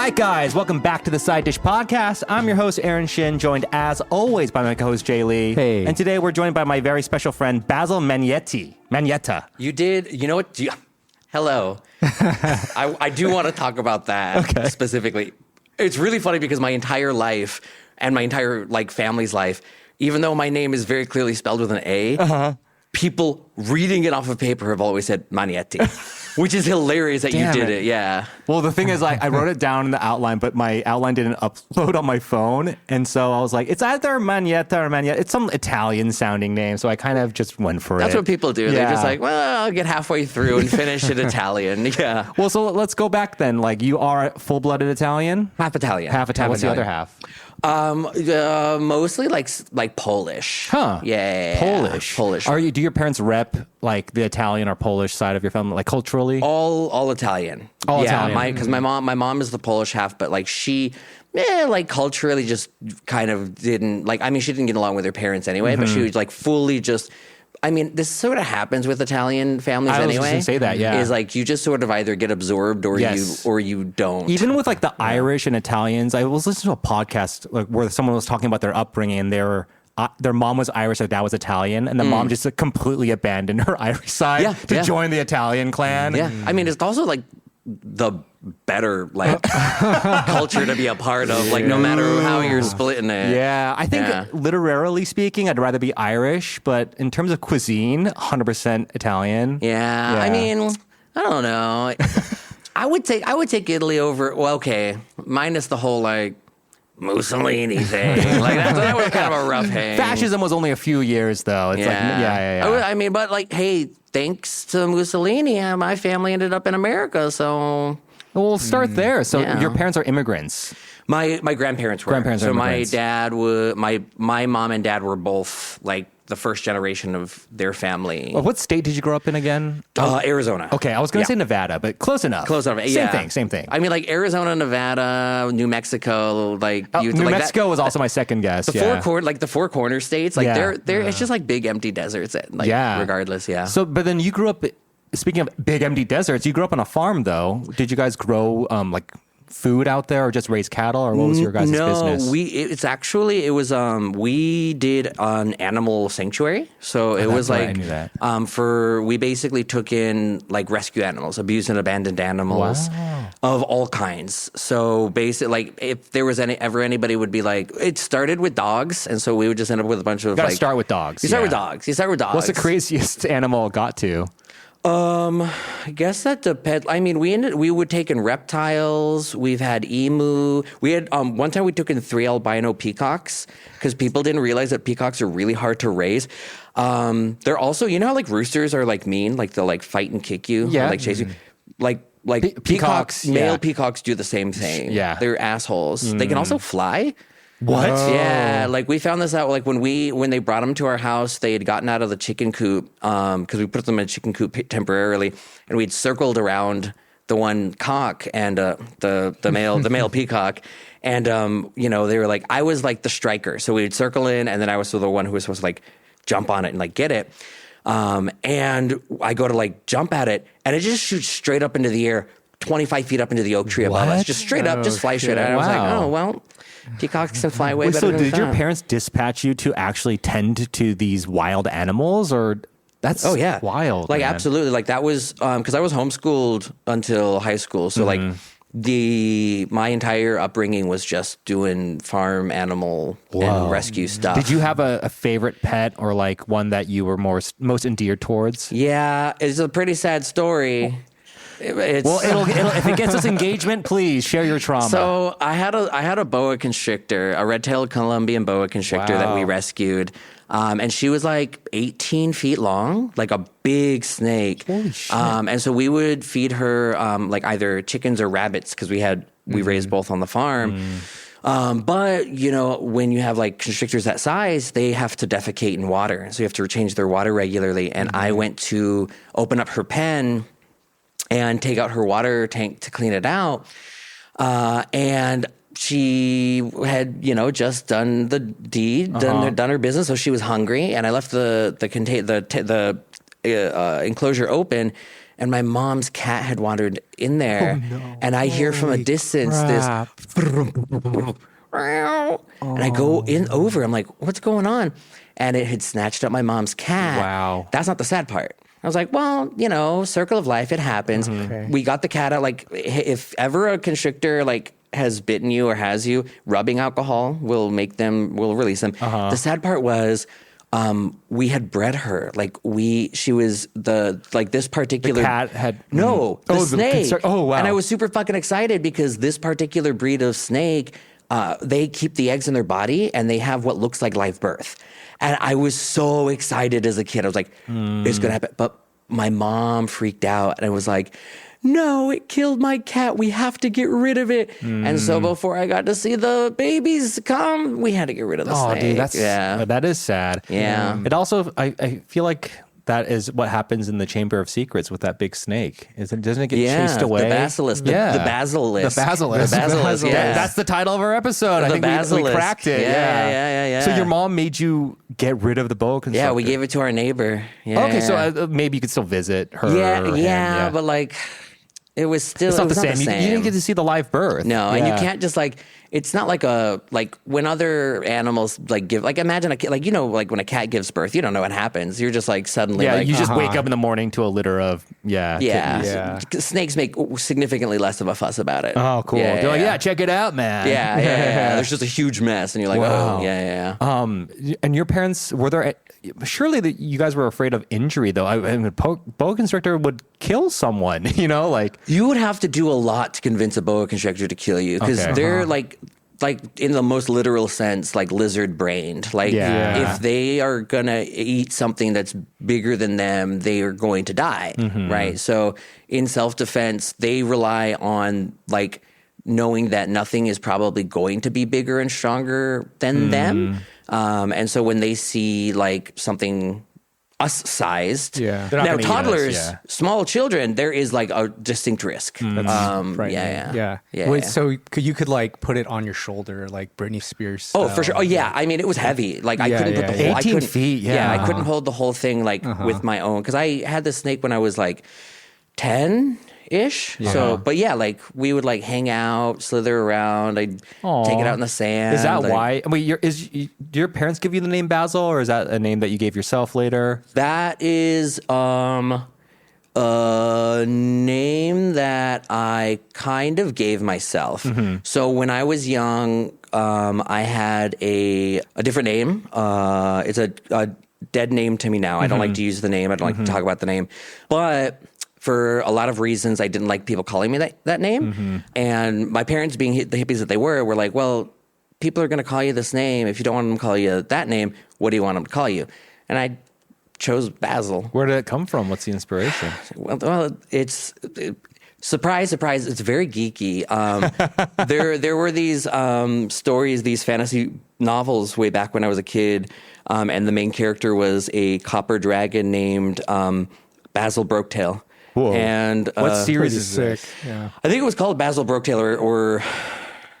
right, guys, welcome back to the Side Dish Podcast. I'm your host, Aaron Shin, joined as always by my co-host, Jay Lee. Hey. And today we're joined by my very special friend, Bazil Manietta. You did, you know what? Hello. I do want to talk about that specifically. It's really funny because my entire life and my entire family's life, even though my name is very clearly spelled with an A, people reading it off of paper have always said Manietti, which is hilarious that you did it. Yeah. Well, the thing is, I wrote it down in the outline, but my outline didn't upload on my phone. And so I was like, it's either Manietta or Manietta. It's some Italian sounding name. So I kind of just went for it. That's what people do. Yeah. They're just like, well, I'll get halfway through and finish it Italian. Yeah. Well, so let's go back then. Like, you are full-blooded Italian? Half Italian. Half Italian. What's the other half? Mostly like Polish. Huh. Yeah. Polish. Do your parents rep like the Italian or Polish side of your family, like culturally? All Italian. Italian. Because my mom is the Polish half, but like she, culturally just kind of didn't she didn't get along with her parents anyway, but she was like fully just. I mean, this sort of happens with Italian families anyway. I was just going to say that, yeah. Is like you just sort of either get absorbed or you don't. Even with like the Irish and Italians, I was listening to a podcast where someone was talking about their upbringing and their mom was Irish, their dad was Italian, and the mom just completely abandoned her Irish side to join the Italian clan. Yeah, I mean, it's also like the better culture to be a part of, no matter how you're splitting it. Yeah, I think literally speaking, I'd rather be Irish, but in terms of cuisine, 100% Italian. Yeah. I mean, I don't know. I would take Italy over. Well, okay, minus the whole Mussolini thing. That was kind of a rough hang. Fascism was only a few years though. It's I mean, but hey, thanks to Mussolini, my family ended up in America, so. Well, we'll start there. So your parents are immigrants. My grandparents were. So my dad my mom and dad were both the first generation of their family. Well, what state did you grow up in again? Arizona. Okay, I was going to say Nevada, but close enough. Same thing. I mean, Arizona, Nevada, New Mexico, New Mexico was also my second guess. The four corner states, they're it's just big empty deserts. Regardless, yeah. So, but then you grew up. Speaking of big empty deserts, you grew up on a farm, though. Did you guys grow food out there, or just raise cattle, or what was your guys' business? No, we did an animal sanctuary. So it was I knew that. We basically took in rescue animals, abused and abandoned animals of all kinds. So basically, if there was anybody would be it started with dogs, and so we would just end up with a bunch of. You gotta start with dogs. You start with dogs. What's the craziest animal it got to? I guess that depends. I mean, we would take in reptiles. We've had emu. We had one time we took in 3 albino peacocks because people didn't realize that peacocks are really hard to raise. They're also, how roosters are mean, they'll fight and kick you, or chase you. Peacocks, male peacocks do the same thing. Yeah, they're assholes. They can also fly. What? Yeah, we found this out when they brought them to our house, they had gotten out of the chicken coop because we put them in a chicken coop temporarily, and we'd circled around the one cock and the male peacock, and they were I was the striker, so we'd circle in, and then I was the one who was supposed to jump on it and get it, and I go to jump at it, and it just shoots straight up into the air, 25 feet up into the oak tree above us, just straight up, just fly straight at it. I was oh well. Peacocks can fly way better than that. So did your parents dispatch you to actually tend to these wild animals, or that's wild? Absolutely. That was because I was homeschooled until high school. So my entire upbringing was just doing farm animal and rescue stuff. Did you have a favorite pet or one that you were most endeared towards? Yeah, it's a pretty sad story. It'll if it gets us engagement, please share your trauma. So I had a boa constrictor, a red-tailed Colombian boa constrictor that we rescued, and she was 18 feet long, a big snake. Holy shit! And so we would feed her either chickens or rabbits because we raised both on the farm. But when you have constrictors that size, they have to defecate in water, so you have to change their water regularly. And I went to open up her pen and take out her water tank to clean it out. And she had, just done the deed, done her business, so she was hungry. And I left the enclosure open, and my mom's cat had wandered in there. And I hear from a distance crap. this, and I go over. I'm like, what's going on? And it had snatched up my mom's cat. Wow. That's not the sad part. I was like, well, circle of life, it happens. Okay. We got the cat out. Like, if ever a constrictor has bitten you or has you, rubbing alcohol will release them. The sad part was, we had bred her. She was this particular The cat had the snake. Wow! And I was super fucking excited because this particular breed of snake, they keep the eggs in their body and they have what looks like live birth. And I was so excited as a kid. I was like, it's gonna happen. But my mom freaked out and I was like, no, it killed my cat. We have to get rid of it. And so before I got to see the babies come, we had to get rid of the snake. Dude, that is sad. Yeah. It also, I feel like that is what happens in the Chamber of Secrets with that big snake. Doesn't it get chased away? The basilisk. The basilisk. The basilisk. The basilisk, yes. That's the title of our episode. I think we cracked it. Yeah. So your mom made you get rid of the boa constrictor? Yeah, we gave it to our neighbor. Yeah. Okay, so maybe you could still visit her. Yeah, but it was still it's not the same. You didn't get to see the live birth. No, and you can't just it's not like when other animals give imagine a kid when a cat gives birth, you don't know what happens. You're just suddenly you just wake up in the morning to a litter of kittens. Snakes make significantly less of a fuss about it. Oh, cool. They're like, check it out, man. Yeah. There's just a huge mess, and you're like, wow. Oh, yeah. And your parents were there? Surely that you guys were afraid of injury, though. I mean, boa constrictor would kill someone. You would have to do a lot to convince a boa constrictor to kill you because they're like in the most literal sense, lizard brained. If they are gonna eat something that's bigger than them, they are going to die, right? So in self defense, they rely on knowing that nothing is probably going to be bigger and stronger than them. And so when they see something us-sized, now toddlers, small children, there is a distinct risk. Yeah. Wait, so you could put it on your shoulder like Britney Spears style. Oh, for sure. Oh, yeah. I mean, it was heavy. I couldn't put the whole 18 feet. Yeah, I couldn't hold the whole thing with my own because I had the snake when I was 10-ish. So, but we would hang out, slither around. I'd take it out in the sand. Is that why? I mean, do your parents give you the name Basil, or is that a name that you gave yourself later? That is a name that I kind of gave myself. So when I was young, I had a different name. It's a dead name to me now. I don't like to use the name. I don't like to talk about the name, but for a lot of reasons, I didn't like people calling me that name. And my parents, being the hippies that they were like, well, people are going to call you this name. If you don't want them to call you that name, what do you want them to call you? And I chose Basil. Where did it come from? What's the inspiration? Well, it's surprise. It's very geeky. There were these stories, these fantasy novels way back when I was a kid. And the main character was a copper dragon named Bazil Broketail. Whoa. And what series is sick? this? Yeah. I think it was called Bazil Broketail or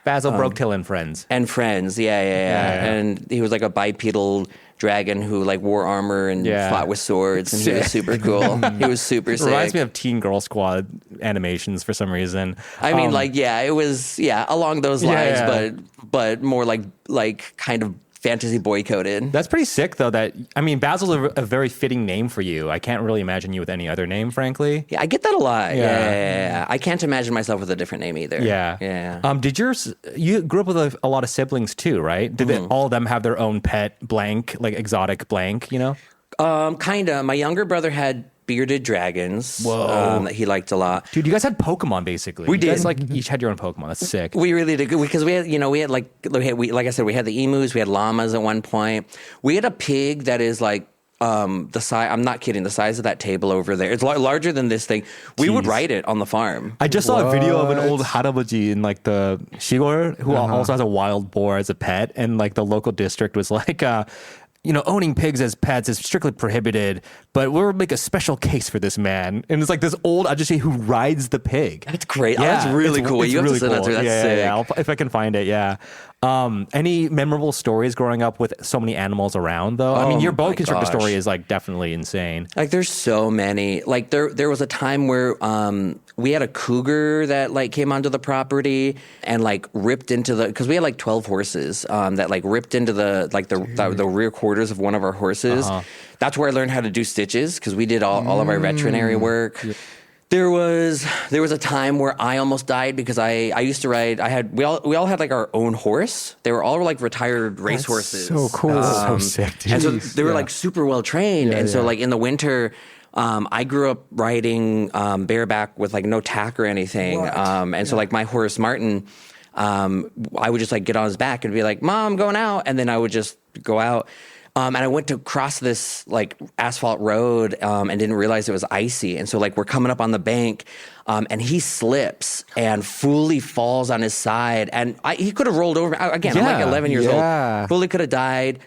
Bazil Broketail and Friends. And Friends, yeah. And he was a bipedal dragon who wore armor and fought with swords, and he was super cool. He was super sick. Reminds me of Teen Girl Squad animations for some reason. I mean, it was along those lines, but more kind of fantasy boy coded. That's pretty sick, though. Basil's a very fitting name for you. I can't really imagine you with any other name, frankly. Yeah, I get that a lot. Yeah. I can't imagine myself with a different name either. Yeah. You grew up with a lot of siblings too, right? Did all of them have their own pet blank, exotic blank? Kinda. My younger brother had bearded dragons. Whoa. That he liked a lot. Dude, you guys had Pokemon basically. We did. You guys each had your own Pokemon. That's sick. We really did, because we had like I said, we had the emus, we had llamas at one point. We had a pig that is the size. I'm not kidding. The size of that table over there. It's larger than this thing. We would ride it on the farm. I just saw a video of an old harabuji in the Shigor who also has a wild boar as a pet, and the local district was owning pigs as pets is strictly prohibited, but we'll make a special case for this man. And it's like this old ajuste who rides the pig. That's great. Yeah, that's really cool. You have to send that through. That's sick. Yeah. If I can find it, yeah. Any memorable stories growing up with so many animals around, though? I mean, your boa constrictor story is like definitely insane. Like, there's so many. Like, there was a time where we had a cougar that like came onto the property and like ripped into because we had like 12 horses that like ripped into the rear quarters of one of our horses. That's where I learned how to do stitches because we did all of our veterinary work. Yeah. There was a time where I almost died because I used to ride. We all had like our own horse. They were all like retired race horses. So cool. So sick, dude. And so they were like super well trained. So like in the winter, I grew up riding bareback with like no tack or anything. So like my horse Martin, I would just like get on his back and be like, "Mom, I'm going out," and then I would just go out. And I went to cross this like asphalt road and didn't realize it was icy. And so like we're coming up on the bank and he slips and fully falls on his side. And he could have rolled over. Again, I'm like 11 years old. Fully could have died.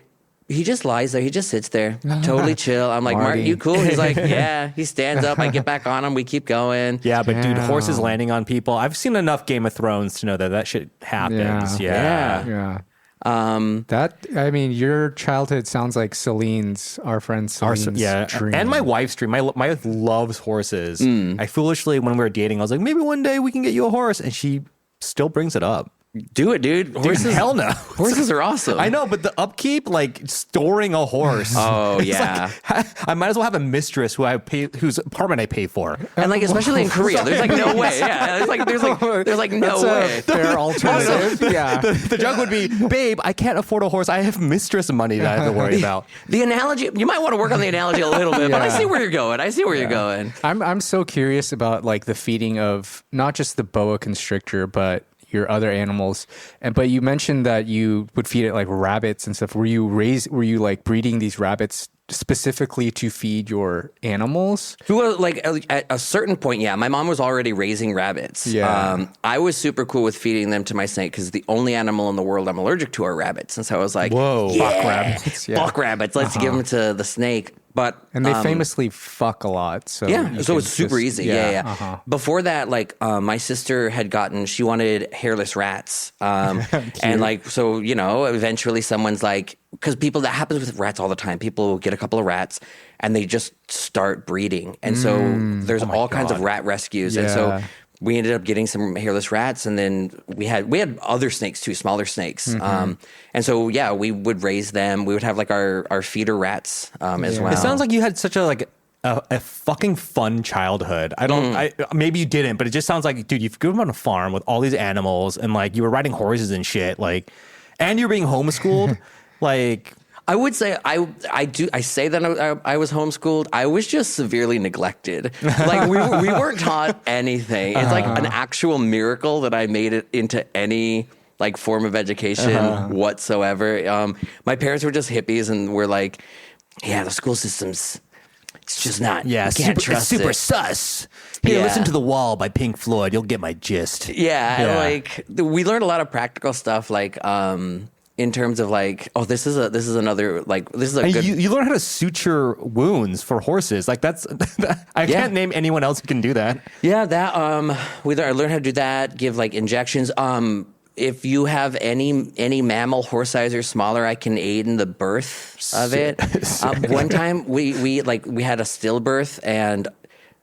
He just lies there. He just sits there, totally chill. I'm like, Martin, you cool? He's like, yeah. He stands up. I get back on him. We keep going. Yeah, but dude, horses landing on people. I've seen enough Game of Thrones to know that shit happens. Yeah. Your childhood sounds like our friend Celine's dream. And my wife's dream. My wife loves horses. I foolishly, when we were dating, I was like, maybe one day we can get you a horse. And she still brings it up. Do it, dude. Horses, hell no. Horses are awesome. I know, but the upkeep, like storing a horse. Oh yeah. Like, I might as well have a mistress whose apartment I pay for. And like, especially in Korea, there's like no way. Yeah, there's like no way. Fair alternative. The joke would be, babe, I can't afford a horse. I have mistress money that I have to worry about. The analogy, you might want to work on the analogy a little bit, but I see where you're going. You're going. I'm so curious about like the feeding of not just the boa constrictor, but your other animals. But you mentioned that you would feed it like rabbits and stuff. Were you like breeding these rabbits specifically to feed your animals? Well, like at a certain point, yeah. My mom was already raising rabbits. Yeah. I was super cool with feeding them to my snake because the only animal in the world I'm allergic to are rabbits. And so I was like, whoa, buck rabbits. Yeah. Buck rabbits. Let's give them to the snake. And they famously fuck a lot. So so it's super easy. Yeah. Before that, like my sister she wanted hairless rats. And like, so, eventually someone's like, because that happens with rats all the time. People will get a couple of rats and they just start breeding. And so there's all kinds of rat rescues. Yeah. And so we ended up getting some hairless rats, and then we had other snakes too, smaller snakes. And so we would raise them. We would have like our feeder rats as well. It sounds like you had such a fucking fun childhood. Maybe you didn't, but it just sounds like, dude, you grew up on a farm with all these animals, and like you were riding horses and shit, like, and you're being homeschooled, like. I would say I say that I was homeschooled. I was just severely neglected. Like we weren't taught anything. It's like an actual miracle that I made it into any like form of education whatsoever. My parents were just hippies and were like, yeah, the school system's, it's just not. Yeah, you can't trust super it. sus. Here, listen to The Wall by Pink Floyd. You'll get my gist. Yeah. Like we learned a lot of practical stuff, like. In terms of like, this is another like this is a good. You learn how to suture wounds for horses. Like that's I can't name anyone else who can do that. Yeah, that I learned how to do that. Give like injections. If you have any mammal horse size or smaller, I can aid in the birth of it. One time we had a stillbirth, and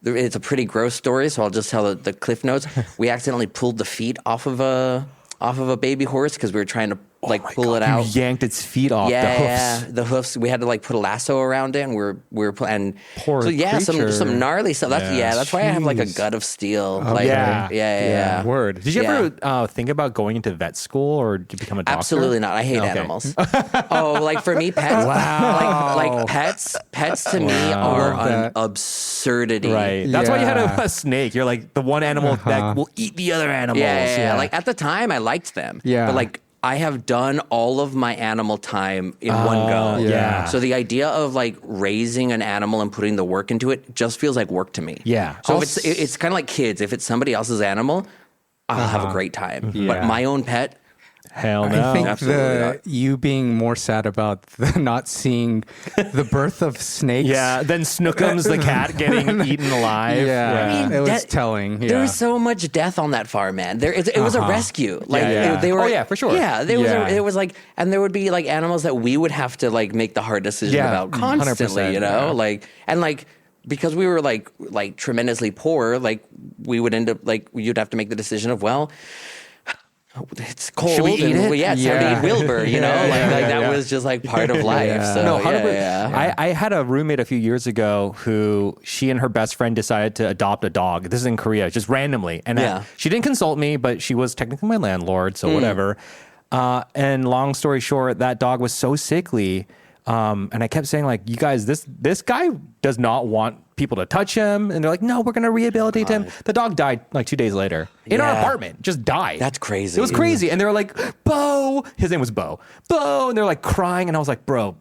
it's a pretty gross story, so I'll just tell the cliff notes. We accidentally pulled the feet off of a baby horse because we were trying to pull it out. You yanked its feet off. The hoofs. We had to put a lasso around it, and we're and poor creature. some gnarly stuff. That's why I have like a gut of steel. Word. Did you ever think about going into vet school or to become a doctor? Absolutely not. I hate animals. For me, pets. Wow. Like pets to me are an absurdity. Right. That's why you had a snake. You're like the one animal that will eat the other animals. Yeah. Like at the time, I liked them. Yeah. But like. I have done all of my animal time in one go. Yeah. So the idea of like raising an animal and putting the work into it just feels like work to me. Yeah. So it's kind of like kids. If it's somebody else's animal, I'll have a great time. Yeah. But my own pet, Hell no. I think Absolutely not. you being more sad about not seeing the birth of snakes. Yeah, then Snookums the cat getting eaten alive. Yeah, I mean, it was that- telling. There Yeah. was so much death on that farm, man. It was a rescue. Like Yeah. they were. Oh, yeah, for sure. Yeah, there Yeah. was. It was like, and there would be like animals that we would have to like make the hard decision Yeah, about constantly. 100%, You know, yeah. like because we were like tremendously poor, like we would end up like you'd have to make the decision of, well, it's cold. Should we eat and, it? well, yeah, it's time to eat Wilbur. You know, that was just like part of life. Yeah. So No, 100%. yeah. I had a roommate a few years ago who she and her best friend decided to adopt a dog. This is in Korea, just randomly. And Yeah. she didn't consult me, but she was technically my landlord, so whatever. And long story short, that dog was so sickly. And I kept saying, like, you guys, this guy does not want people to touch him. And they're like, no, we're going to rehabilitate him. The dog died like 2 days later in our Yeah. apartment, just died. That's crazy. It was crazy. And they were like, Bo, his name was Bo. And they're like crying. And I was like, bro,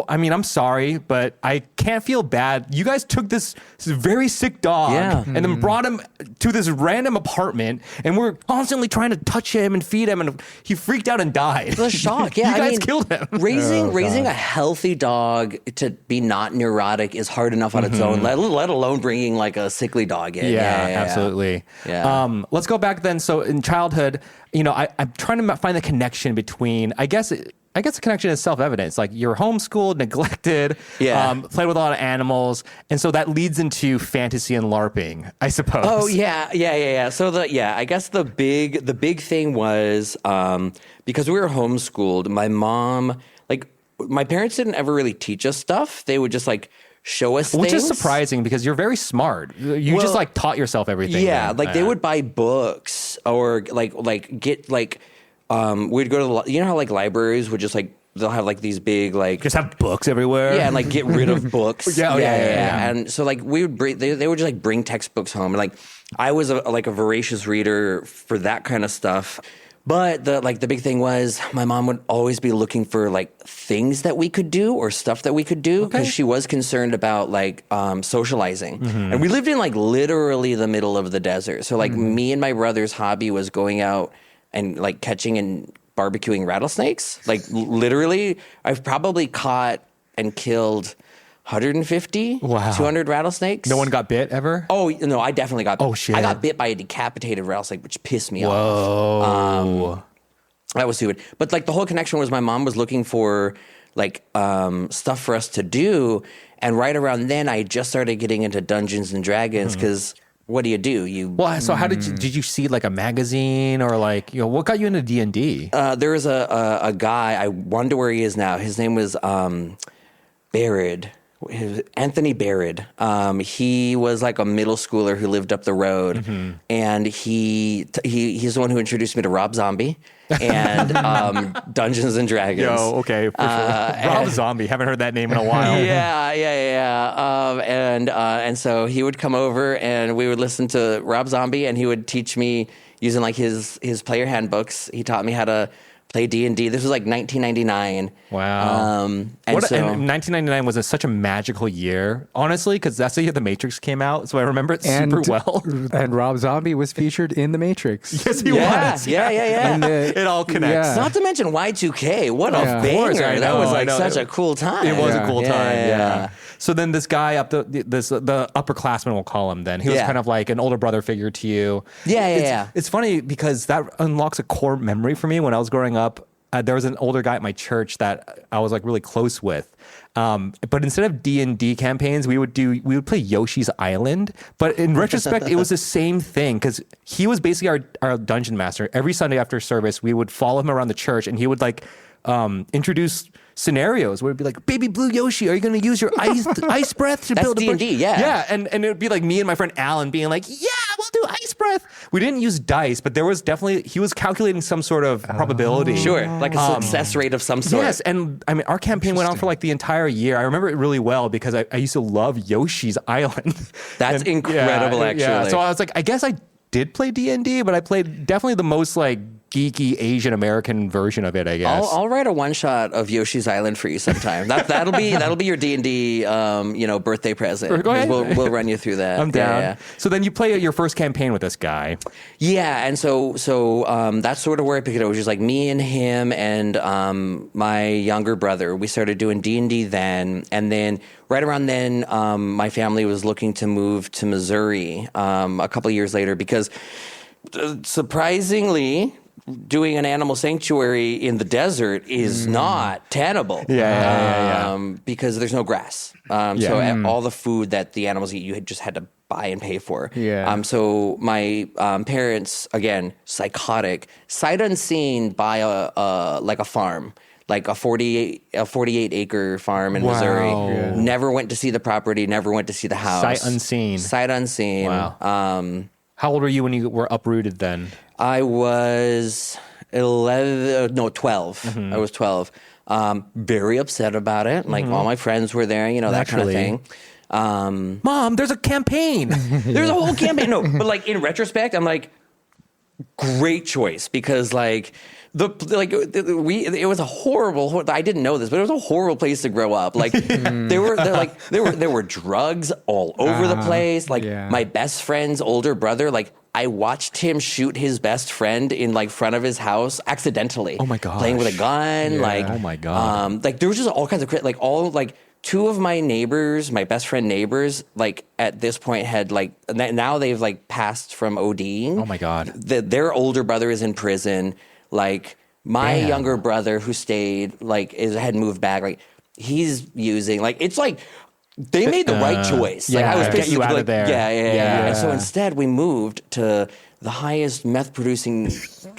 I'm sorry, but I can't feel bad. You guys took this very sick dog Yeah. and then brought him to this random apartment. And we're constantly trying to touch him and feed him. And he freaked out and died. It was a shock. Yeah, You guys killed him. Raising a healthy dog to be not neurotic is hard enough on its own, let alone bringing like a sickly dog in. Yeah, absolutely. Yeah. Let's go back then. So in childhood, I'm trying to find the connection between, I guess the connection is self-evident. It's like you're homeschooled, neglected, Yeah. played with a lot of animals. And so that leads into fantasy and LARPing, I suppose. Oh yeah. So I guess the big thing was because we were homeschooled, my mom, like my parents didn't ever really teach us stuff. They would just like show us Which things. is surprising because you're very smart. You just Well, like taught yourself everything. Yeah, then. like they would buy books or like get like we'd go to how like libraries would just like they'll have like these big like just have books everywhere. yeah, and like get rid of books. Yeah. And so like we would bring they would just like bring textbooks home and like I was a voracious reader for that kind of stuff. But the big thing was my mom would always be looking for like things that we could do or stuff that we could do because she was concerned about like socializing. And we lived in like literally the middle of the desert. So like me and my brother's hobby was going out and like catching and barbecuing rattlesnakes. Like literally, I've probably caught and killed 150, Wow. 200 rattlesnakes. No one got bit ever? Oh, no, I definitely got. Oh, shit. I got bit by a decapitated rattlesnake, which pissed me off. Whoa. That was stupid. But like the whole connection was my mom was looking for like stuff for us to do. And right around then, I just started getting into Dungeons and Dragons because what do? Well, so how did you see like a magazine or like, what got you into D&D? There was a guy, I wonder where he is now. His name was Barrett. Anthony Barrett. He was like a middle schooler who lived up the road, and he's the one who introduced me to Rob Zombie and Dungeons and Dragons. Yo, okay. For sure. Rob Zombie. Haven't heard that name in a while. Yeah. And so he would come over and we would listen to Rob Zombie, and he would teach me using like his player handbooks. He taught me how to play D&D. This was like 1999. Wow. And And so 1999 was such a magical year, honestly, because that's the year The Matrix came out. So I remember it super well. And Rob Zombie was featured in The Matrix. Yes, he yeah, was. yeah. And, It all connects. yeah. Not to mention Y2K. What a Yeah. Of banger. course, I That know, was I like know. such a cool time. It was a Yeah. cool time. Yeah. Yeah. So then this guy the upperclassman, we'll call him then. He was Yeah. kind of like an older brother figure to you. Yeah. It's funny because that unlocks a core memory for me when I was growing up. There was an older guy at my church that I was like really close with. But instead of D&D campaigns, we would play Yoshi's Island. But in retrospect, it was the same thing because he was basically our dungeon master. Every Sunday after service, we would follow him around the church, and he would like introduce scenarios where it'd be like, "Baby Blue Yoshi, are you going to use your ice breath to That's build a D&D, yeah. Yeah, and it would be like me and my friend Alan being like, "Yeah, we'll do ice breath." We didn't use dice, but there was definitely he was calculating some sort of probability. Sure. Like a success rate of some sort. Yes, and I mean our campaign went on for like the entire year. I remember it really well because I used to love Yoshi's Island. That's incredible, actually. Yeah. So I was like, I guess I did play D&D, but I played definitely the most like geeky Asian American version of it, I guess. I'll write a one shot of Yoshi's Island for you sometime. That'll be your D&D birthday present. Go ahead. We'll run you through that. I'm down. Yeah. So then you play your first campaign with this guy. Yeah, and so that's sort of where I picked it up. It was just like me and him and my younger brother. We started doing D&D then, and then right around then, my family was looking to move to Missouri a couple of years later because surprisingly, doing an animal sanctuary in the desert is not tenable. Because there's no grass. So all the food that the animals eat, you just had to buy and pay for. Yeah. So my parents, again, psychotic, sight unseen, buy a farm. Like a 48 acre farm in Missouri. Yeah. Never went to see the property. Never went to see the house. Sight unseen. Sight unseen. Wow. How old were you when you were uprooted then? I was 12. Mm-hmm. I was 12. Very upset about it. Like all my friends were there, that kind of thing. Mom, there's a campaign. There's a whole campaign. No, but like in retrospect, I'm like, great choice because like it was a horrible. I didn't know this, but it was a horrible place to grow up. Like there were drugs all over the place. Like my best friend's older brother, like I watched him shoot his best friend in like front of his house accidentally. Oh my gosh. Playing with a gun. Yeah. Like oh my god. Like there was just all kinds of like all like. Two of my neighbors, my best friend neighbors, like at this point had like now they've like passed from ODing. Oh my god. Their older brother is in prison. Like my younger brother who stayed like had moved back. Like he's using like it's like they made the right choice. Like I was get you out like, of there. Yeah. And so instead we moved to the highest meth producing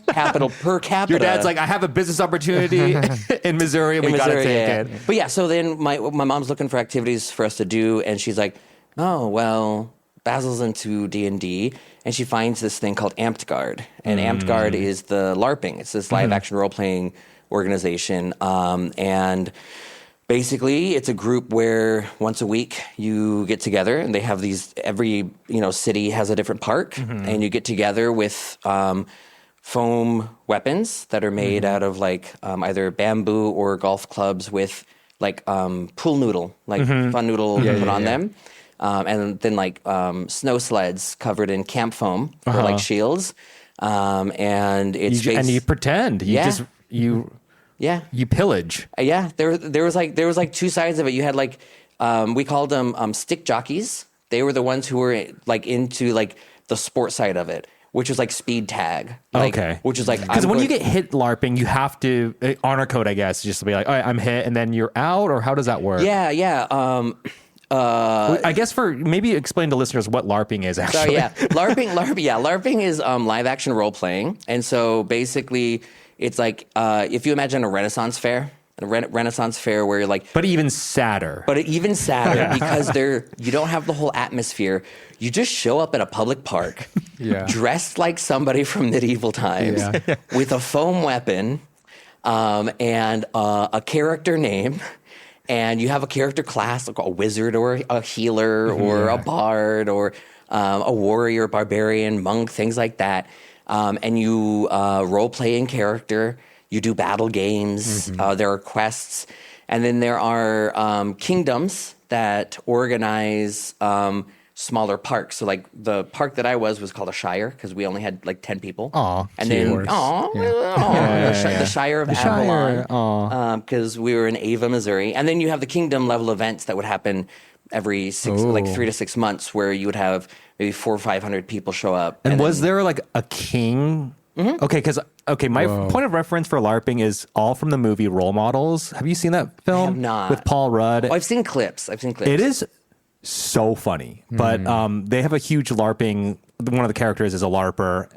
capital per capita. Your dad's like, I have a business opportunity in Missouri, and we got to take it. But yeah, so then my mom's looking for activities for us to do, and she's like, oh, well, Bazil's into D&D, and she finds this thing called Amped Guard. And Amped Guard is the LARPing. It's this live-action role-playing organization. And basically, it's a group where once a week you get together, and they have these. Every city has a different park, and you get together with foam weapons that are made out of like either bamboo or golf clubs with like pool noodle, like fun noodle put on them, and then like snow sleds covered in camp foam for like shields, and it's and you pretend you pillage. There was like two sides of it. You had like we called them stick jockeys. They were the ones who were like into like the sport side of it, which was like speed tag. Okay. Which is like because when you get hit LARPing, you have to honor code, I guess, just to be like, all right, I'm hit, and then you're out, or how does that work? Yeah. I guess for maybe explain to listeners what LARPing is actually. LARPing is live action role playing, and so basically it's like if you imagine a Renaissance fair. Renaissance fair where you're like... But even sadder. Because you don't have the whole atmosphere. You just show up at a public park dressed like somebody from medieval times with a foam weapon and a character name. And you have a character class, like a wizard or a healer or a bard or a warrior, barbarian, monk, things like that. And you role play in character. You do battle games. There are quests. And then there are kingdoms that organize smaller parks. So like the park that I was called a shire because we only had like 10 people. Aw, and cute. then the Shire of Avalon because we were in Ava, Missouri. And then you have the kingdom level events that would happen every 3 to 6 months where you would have maybe 400 or 500 people show up. And was there like a king? Okay, because my point of reference for LARPing is all from the movie Role Models. Have you seen that film? I have not. With Paul Rudd? Oh, I've seen clips. It is so funny, but they have a huge LARPing. One of the characters is a LARPer,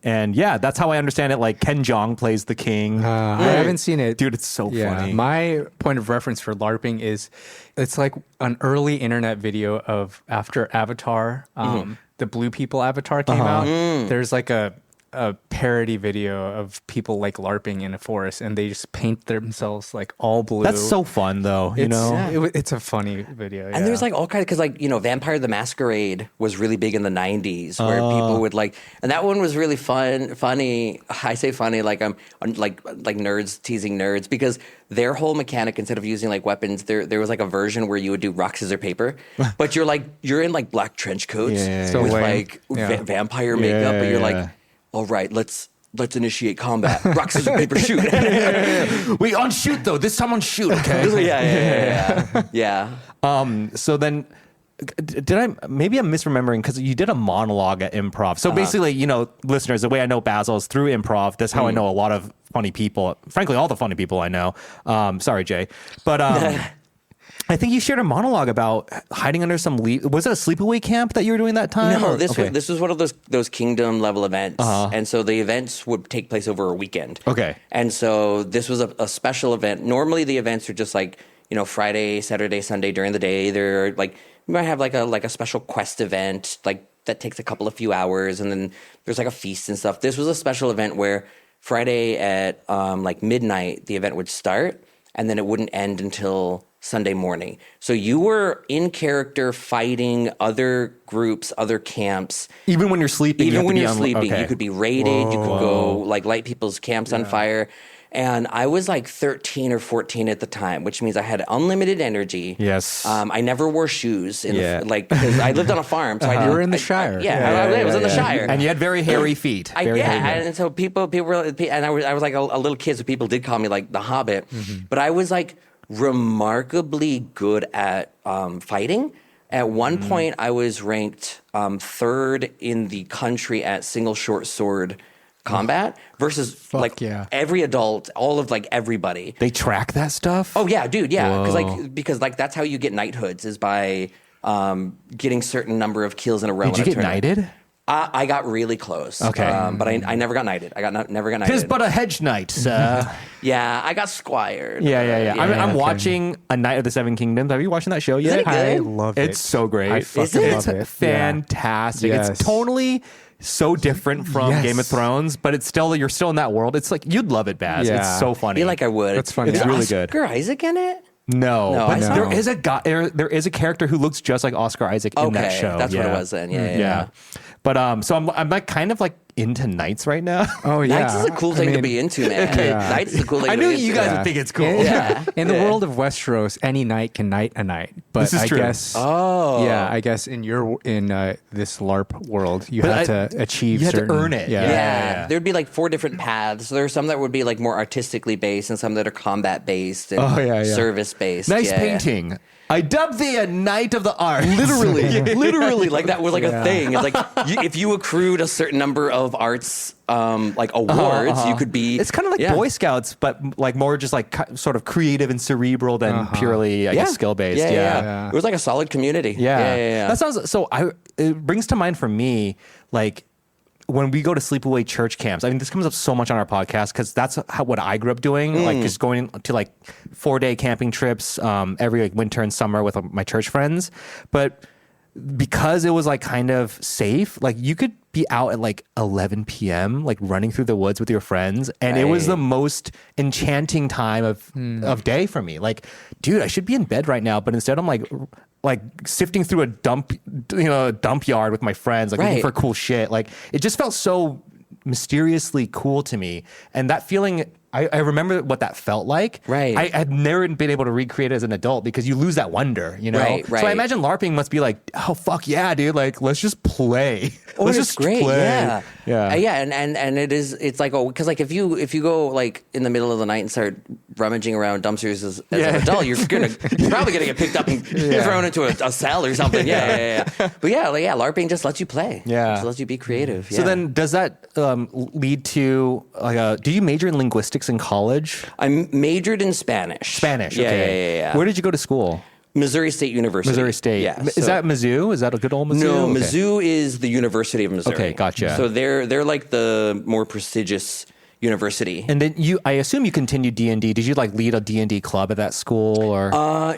and that's how I understand it. Like Ken Jeong plays the king. I haven't seen it, dude. It's so funny. My point of reference for LARPing is it's like an early internet video of after Avatar, the Blue People Avatar came out. There's like a a parody video of people like LARPing in a forest, and they just paint themselves like all blue. That's so fun, though. It's a funny video. And there's like all kinds, because like, Vampire the Masquerade was really big in the 90s, where people would like, and that one was really funny. I say funny like I'm like nerds teasing nerds, because their whole mechanic, instead of using like weapons, there was like a version where you would do rock, scissors, paper, but you're in like black trench coats with like vampire makeup, but you're like, all right, let's initiate combat. Rock, scissors, paper, shoot. Wait, on shoot though. This time on shoot, okay? Yeah. So then, maybe I'm misremembering, because you did a monologue at improv. So basically, listeners, the way I know Bazil is through improv. That's how I know a lot of funny people. Frankly, all the funny people I know. Sorry, Jay. But I think you shared a monologue about hiding under some was it a sleepaway camp that you were doing that time? No, this was one of those kingdom level events, and so the events would take place over a weekend. Okay, and so this was a special event. Normally, the events are just like Friday, Saturday, Sunday during the day. They're like, you might have like a special quest event like that takes a few hours, and then there's like a feast and stuff. This was a special event where Friday at like midnight the event would start, and then it wouldn't end until Sunday morning. So you were in character fighting other groups, other camps. Even when you're sleeping? Even when you're sleeping. Okay. You could be raided. You could go like light people's camps on fire. And I was like 13 or 14 at the time, which means I had unlimited energy. Yes. I never wore shoes. Because I lived on a farm. So you were in the Shire. I was in the Shire. And you had very hairy feet. And so people were, and I was like a little kid, so people did call me like the Hobbit. Mm-hmm. But I was like remarkably good at fighting. At one point, I was ranked third in the country at single short sword combat versus every adult, all of like everybody. They track that stuff? Oh yeah, dude, yeah, because that's how you get knighthoods, is by getting certain number of kills in a row. Did you get knighted? I got really close. Okay. But I never got knighted. Never got knighted. 'Tis but a hedge knight, sir. Yeah, I got squired. Yeah. I'm watching A Knight of the Seven Kingdoms. Are you watching that show yet? I love it. It's so great. I fucking love it. It's fantastic. Yes. It's totally so different from Game of Thrones, but you're still in that world. It's like, you'd love it, Baz. Yeah. It's so funny. I feel like I would. That's funny. It's really good. Oscar Isaac in it? No, but I there is a guy. There is a character who looks just like Oscar Isaac in that show. That's what it was then. Yeah. But so I'm like kind of like into Knights right now. Oh yeah, Knights is a cool thing to be into, man. Okay. Knights is a cool thing. I knew you guys would think it's cool. In the world of Westeros, any knight can knight a knight. But this is true. I guess in this LARP world, you have to achieve. You have certain, to earn it. Yeah. There'd be like 4 different paths. There are some that would be like more artistically based, and some that are combat based and service based. Nice painting. I dubbed thee a knight of the arts. Literally, like that was like a thing. It's like if you accrued a certain number of arts, like awards, you could be. It's kind of like Boy Scouts, but like more just like sort of creative and cerebral than purely, I guess, skill based. Yeah. It was like a solid community. Yeah. That sounds so. It brings to mind for me like, when we go to sleepaway church camps, I mean, this comes up so much on our podcast because that's what I grew up doing, like just going to like 4-day camping trips every like winter and summer with my church friends. But because it was like kind of safe, like you could be out at like 11 p.m. like running through the woods with your friends, and it was the most enchanting time of day for me. Like, dude, I should be in bed right now, but instead I'm like sifting through a dump yard with my friends, like looking for cool shit. Like, it just felt so mysteriously cool to me, and that feeling. I remember what that felt like. Right. I had never been able to recreate it as an adult because you lose that wonder, you know? Right. So I imagine LARPing must be like, oh, fuck yeah, dude. Like, let's just play. Let's just great. play. Yeah. And it's like, because like if you go like in the middle of the night and start rummaging around dumpsters as an adult, you're probably gonna get picked up and thrown into a cell or something. Yeah. But LARPing just lets you play. Yeah. It just lets you be creative. So then does that lead to like do you major in linguistics in college? I majored in Spanish. Okay. Yeah. Where did you go to school? Missouri State University. Missouri State. Yeah. Is that Mizzou? Is that a good old Mizzou? No, Mizzou is the University of Missouri. Okay, gotcha. So they're like the more prestigious university. And then I assume you continued D&D. Did you like lead a D&D club at that school or?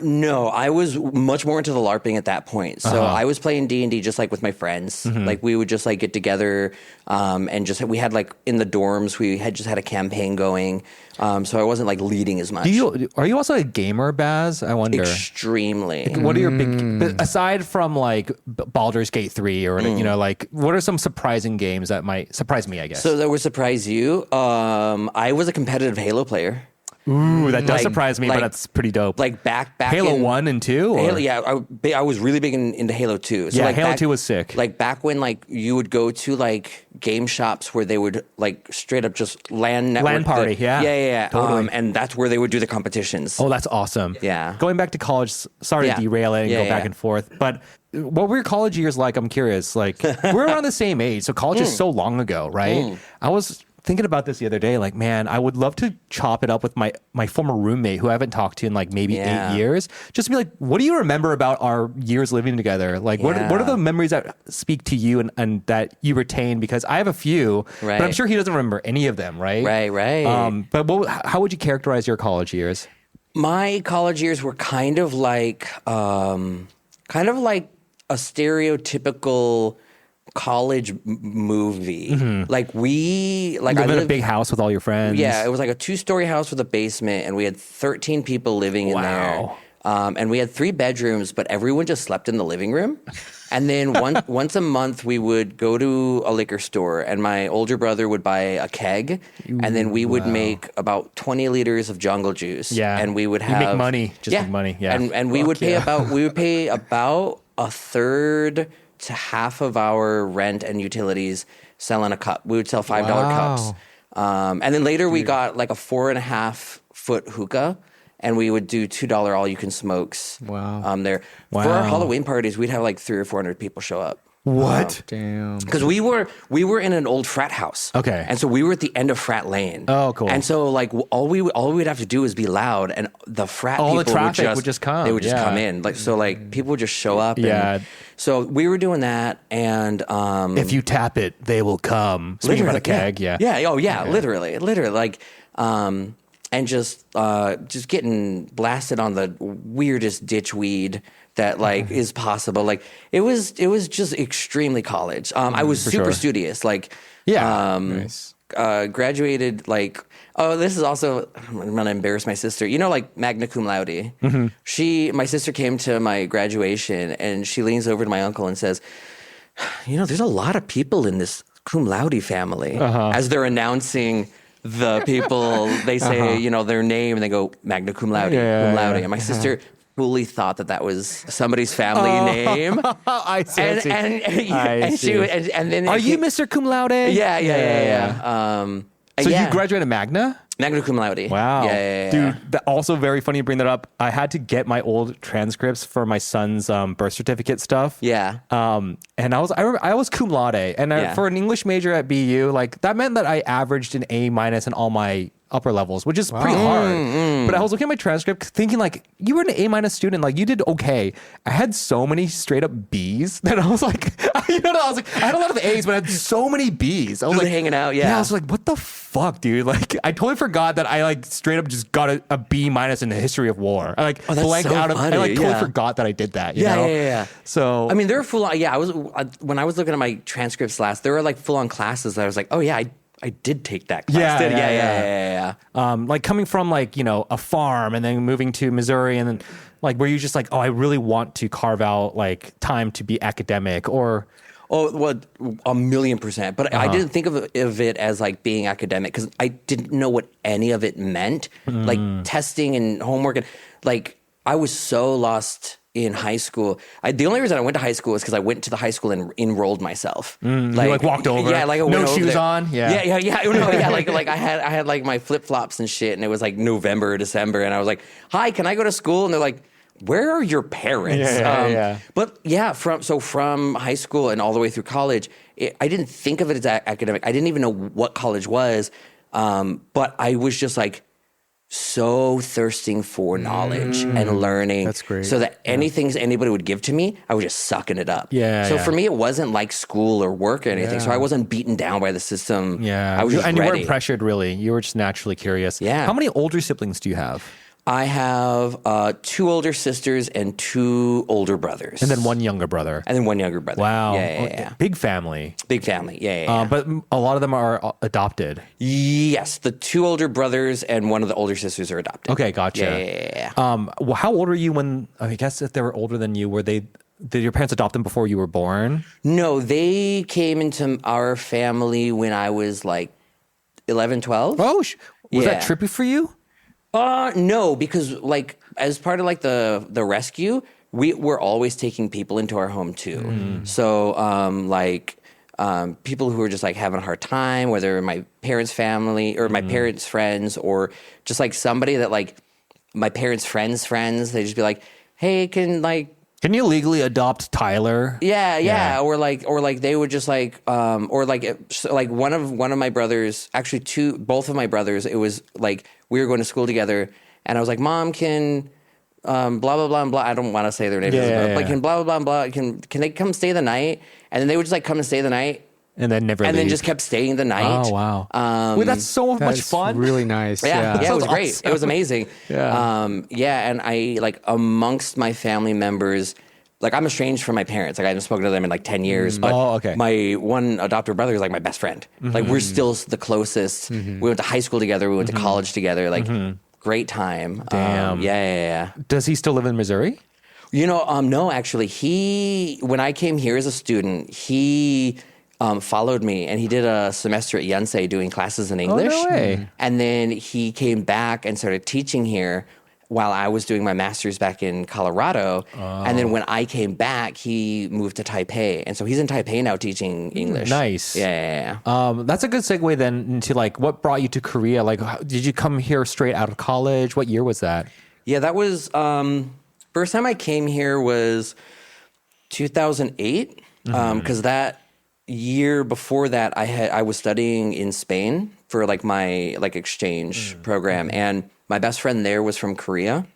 No, I was much more into the LARPing at that point. So I was playing D&D just like with my friends. Like we would just like get together and just we had like in the dorms we had just had a campaign going. So I wasn't like leading as much. Are you also a gamer, Baz? I wonder. Extremely. What are your big aside from like Baldur's Gate 3 or you know like what are some surprising games that might surprise me, I guess? So that would surprise you. I was a competitive Halo player. Ooh, that does surprise me, but that's pretty dope. Like back Halo in, 1 and 2? Or? Halo, yeah, I was really big into Halo 2. So yeah, like Halo 2 was sick. Like back when like you would go to like game shops where they would like straight up just LAN network. LAN party, yeah. Totally. And that's where they would do the competitions. Oh, that's awesome. Yeah. Going back to college, sorry to derail it and go back and forth, but what were your college years like? I'm curious. Like, we're around the same age, so college is so long ago, right? I was thinking about this the other day, like, man, I would love to chop it up with my former roommate who I haven't talked to in like maybe 8 years. Just to be like, what do you remember about our years living together? Like, what are the memories that speak to you and that you retain? Because I have a few, but I'm sure he doesn't remember any of them, right? Right. But how would you characterize your college years? My college years were kind of like a stereotypical college movie. Like you live in a big house with all your friends. Yeah, it was like a 2-story house with a basement, and we had 13 people living in there. And we had 3 bedrooms, but everyone just slept in the living room. And then once a month, we would go to a liquor store, and my older brother would buy a keg, and then we would make about 20 liters of jungle juice. Yeah, and we would have make money, make money. Yeah, and we would pay about a third to half of our rent and utilities selling a cup. We would sell $5 cups. And then later we got like a 4.5 foot hookah, and we would do $2 all you can smokes. There. For our Halloween parties, we'd have like 300 or 400 people show up. What? Damn. Because we were in an old frat house. Okay. And so we were at the end of frat lane. Oh, cool. And so like all we'd have to do is be loud, and the frat all people the traffic would just come. They would just come in. Like so like people would just show up. And so we were doing that, and if you tap it, they will come. Speaking about a keg, literally like and just getting blasted on the weirdest ditch weed that like is possible. Like it was just extremely college. I was super studious. Like nice. Graduated like this is also, I'm gonna embarrass my sister. You know, like magna cum laude. My sister came to my graduation, and she leans over to my uncle and says, "You know, there's a lot of people in this cum laude family." As they're announcing the people, they say you know their name, and they go magna cum laude, cum laude. And my sister fully thought that was somebody's family name. I see. And then are you Mr. Cum Laude? Yeah. So you graduated magna? Magna cum laude. Wow. Yeah. Dude, also very funny you bring that up. I had to get my old transcripts for my son's birth certificate stuff. Yeah. And I remember I was cum laude, and for an English major at BU, like that meant that I averaged an A- in all my upper levels, which is pretty hard. But I was looking at my transcript thinking like, you were an A- student, like you did okay. I had so many straight up B's that I was like, I had a lot of A's, but I had so many B's. I was like hanging out. Yeah. I was like, what the fuck, dude? Like I totally forgot that I like straight up just got a B- in the history of war. I like blanked out of, I like totally forgot that I did that. You know? Yeah. So I mean, there were full on. Yeah, when I was looking at my transcripts last, there were like full on classes that I was like, oh yeah, I did take that class. Yeah. Like coming from like, you know, a farm and then moving to Missouri, and then like where you just like, oh, I really want to carve out like time to be academic or. Oh, well, 1,000,000%. But I didn't think of it as like being academic because I didn't know what any of it meant. Like testing and homework. And like I was so lost in high school. The only reason I went to high school is because I went to the high school and enrolled myself. You like walked over? Yeah, like I went no shoes there. on? Yeah. Like I had like my flip-flops and shit, and it was like November or December, and I was like, hi, can I go to school? And they're like, where are your parents? But yeah, from high school and all the way through college, I didn't think of it as academic. I didn't even know what college was. But I was just like, so thirsting for knowledge and learning. That's great. So that anything anybody would give to me, I was just sucking it up. So for me, it wasn't like school or work or anything. So I wasn't beaten down by the system. I was just and ready. you weren't pressured really. You were just naturally curious. Yeah. How many older siblings do you have? I have 2 older sisters and 2 older brothers. And then 1 younger brother. Wow. Yeah. Big family. Big family. Yeah. But a lot of them are adopted. Yes. The 2 older brothers and 1 of the older sisters are adopted. Okay, gotcha. Yeah. Well, how old were you when, I guess if they were older than you, did your parents adopt them before you were born? No, they came into our family when I was like 11, 12. Oh, was that trippy for you? No, because like as part of like the rescue, we're always taking people into our home too. So people who are just like having a hard time, whether my parents' family or my parents' friends, or just like somebody that like my parents' friends, they just be like, hey, can you legally adopt Tyler? Yeah. Or like they would just like, or like one of my brothers, actually both of my brothers, it was like we were going to school together, and I was like, Mom, can blah blah blah blah. I don't want to say their names, but can blah blah blah blah. Can they come stay the night? And then they would just like come and stay the night. And then never leave. Then just kept staying the night. Oh, wow. Wait, that's so much fun. Really nice. Yeah, it was great. Awesome. It was amazing. And I like amongst my family members, like I'm estranged from my parents. Like I haven't spoken to them in like 10 years. But my one adopted brother is like my best friend. Like we're still the closest. We went to high school together. We went to college together. Like great time. Damn. Yeah. Does he still live in Missouri? No, actually, when I came here as a student, he followed me, and he did a semester at Yonsei doing classes in English. Oh, no way. And then he came back and started teaching here while I was doing my master's back in Colorado. And then when I came back, he moved to Taipei. And so he's in Taipei now teaching English. Nice. Yeah. That's a good segue then into like what brought you to Korea? Like, did you come here straight out of college? What year was that? Yeah, that was first time I came here was 2008. Because that year before that, I was studying in Spain for like my like exchange program, and my best friend there was from Korea,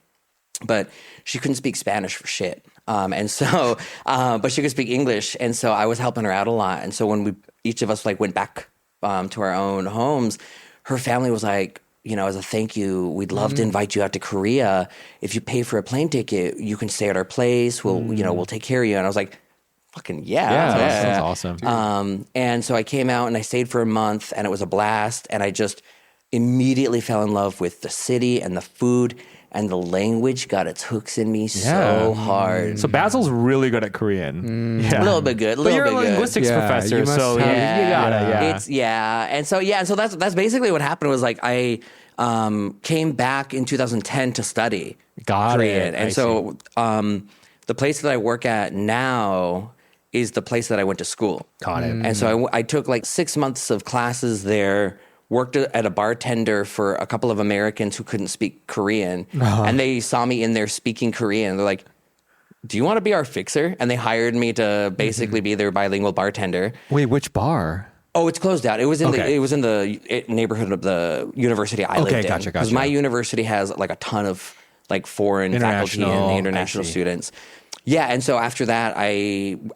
but she couldn't speak Spanish for shit. And so, but she could speak English, and so I was helping her out a lot. And so when each of us like went back to our own homes, her family was like, as a thank you, we'd love to invite you out to Korea. If you pay for a plane ticket, you can stay at our place. We'll take care of you. And I was like, fucking yeah. That sounds awesome. And so I came out and I stayed for a month, and it was a blast. And I just immediately fell in love with the city and the food, and the language got its hooks in me so hard. So Bazil's really good at Korean. A little bit good. But you're a linguistics professor, you so you gotta. And so that's basically what happened. Was like I came back in 2010 to study Korean, and so the place that I work at now is the place that I went to school. Got it. And so I took like 6 months of classes there, worked at a bartender for a couple of Americans who couldn't speak Korean. And they saw me in there speaking Korean. They're like, do you want to be our fixer? And they hired me to basically be their bilingual bartender. Wait, which bar? Oh, it's closed out. It was in the neighborhood of the university I lived in. Gotcha. Because my university has like a ton of like foreign faculty and international students. Yeah, and so after that,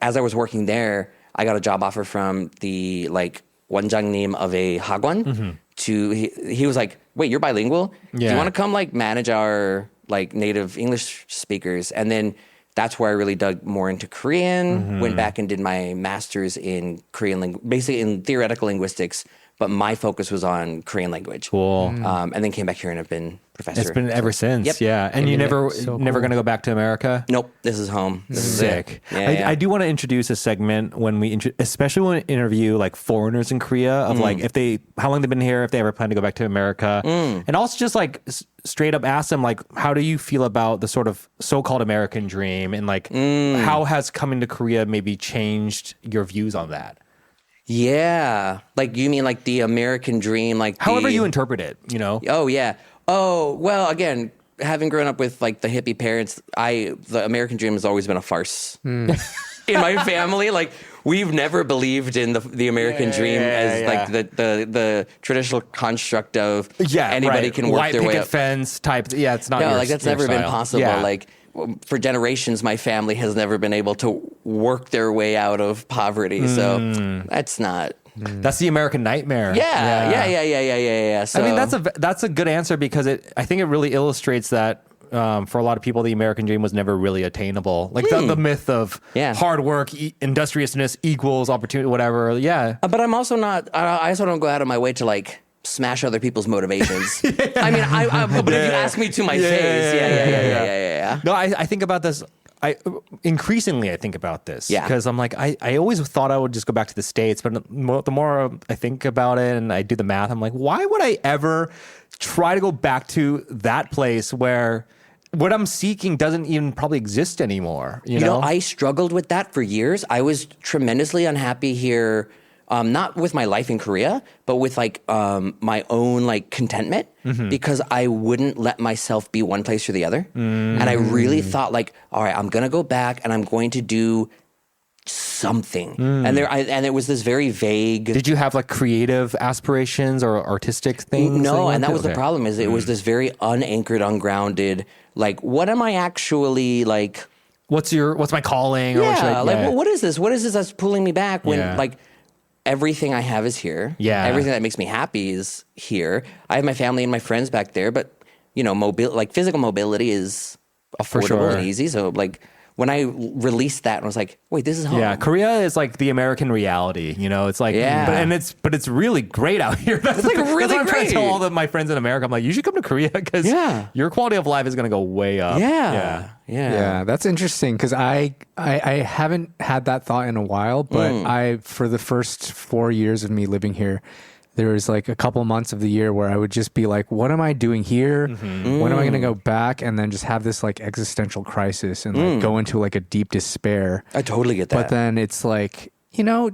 as I was working there, I got a job offer from the like 원장님 of a hagwon. He was like, wait, you're bilingual? Do you want to come like manage our like native English speakers? And then that's where I really dug more into Korean, went back and did my master's in Korean, basically in theoretical linguistics, but my focus was on Korean language. Cool. And then came back here and have been professor. It's been ever since. Yep. Yeah. And you never going to go back to America? Nope. This is home. This is sick. It. I do want to introduce a segment when especially when we interview like foreigners in Korea of like how long they've been here, if they ever plan to go back to America, and also just like straight up ask them like, how do you feel about the sort of so-called American dream, and like how has coming to Korea maybe changed your views on that? Yeah. Like, you mean like the American dream, like however you interpret it, Oh, yeah. Oh, well, again, having grown up with like the hippie parents, the American dream has always been a farce in my family. Like we've never believed in the American dream as like the traditional construct of anybody can work white their way picket up. fence type. Yeah, it's not. No, your, like that's your never been style. possible. Yeah. Like for generations, my family has never been able to work their way out of poverty. So that's not. That's the American nightmare. Yeah. So, I mean, that's a good answer because I think it really illustrates that for a lot of people, the American dream was never really attainable. Like the myth of hard work, industriousness equals opportunity, whatever. Yeah. But I'm also not. I also don't go out of my way to like smash other people's motivations. I mean, but if you ask me to my face, yeah. No, I think about this. Increasingly I think about this because I'm like I always thought I would just go back to the States, but the more I think about it and I do the math, I'm like, why would I ever try to go back to that place where what I'm seeking doesn't even probably exist anymore? You know, I struggled with that for years. I was tremendously unhappy here. Not with my life in Korea, but with like my own like contentment because I wouldn't let myself be one place or the other. And I really thought like, all right, I'm going to go back and I'm going to do something. And it was this very vague. Did you have like creative aspirations or artistic things? No, and that was the problem is it was this very unanchored, ungrounded, like, what am I actually like? What's my calling? Yeah, well, what is this? What is this that's pulling me back when like, everything I have is here. Yeah. Everything that makes me happy is here. I have my family and my friends back there, but you know, physical mobility is affordable and easy. So like when I released that and was like, wait, this is home. Yeah, Korea is like the American reality. You know, it's like, but it's really great out here. That's like really that's what I'm trying to great. tell all of my friends in America. I'm like, you should come to Korea because your quality of life is going to go way up. Yeah, that's interesting because I haven't had that thought in a while, but for the first 4 years of me living here, there was like a couple months of the year where I would just be like, what am I doing here? When am I going to go back? And then just have this like existential crisis and like go into like a deep despair. I totally get that. But then it's like,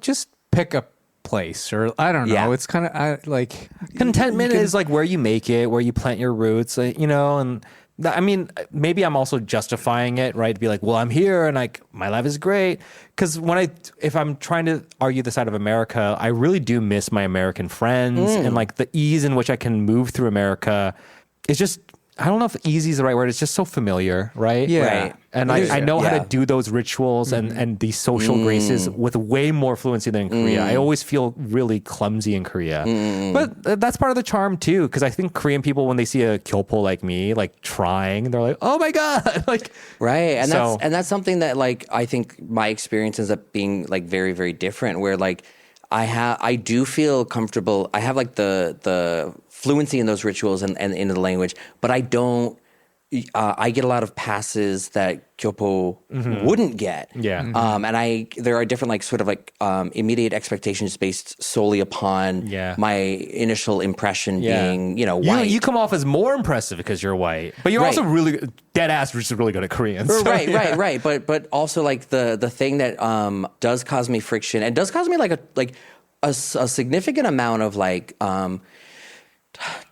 just pick a place or I don't know. Yeah. It's kind of like Contentment is like where you make it, where you plant your roots, and I mean, maybe I'm also justifying it, right? To be like, well, I'm here and like my life is great. Because if I'm trying to argue the side of America, I really do miss my American friends and like the ease in which I can move through America. It's just, I don't know if easy is the right word. It's just so familiar, right? Yeah. Right. And I know how to do those rituals and these social graces with way more fluency than in Korea. I always feel really clumsy in Korea. But that's part of the charm too, because I think Korean people, when they see a kyopo like me, like trying, they're like, oh my God. Like, right. And that's something that like, I think my experience ends up being like very, very different where like I do feel comfortable. I have like the fluency in those rituals and in the language, but I don't. I get a lot of passes that Kyopo wouldn't get. Yeah. And there are different like sort of like immediate expectations based solely upon my initial impression being, white. You come off as more impressive because you're white, but you're also really dead ass, just really good at Korean. So, right. But also like the thing that does cause me friction and does cause me like a significant amount of like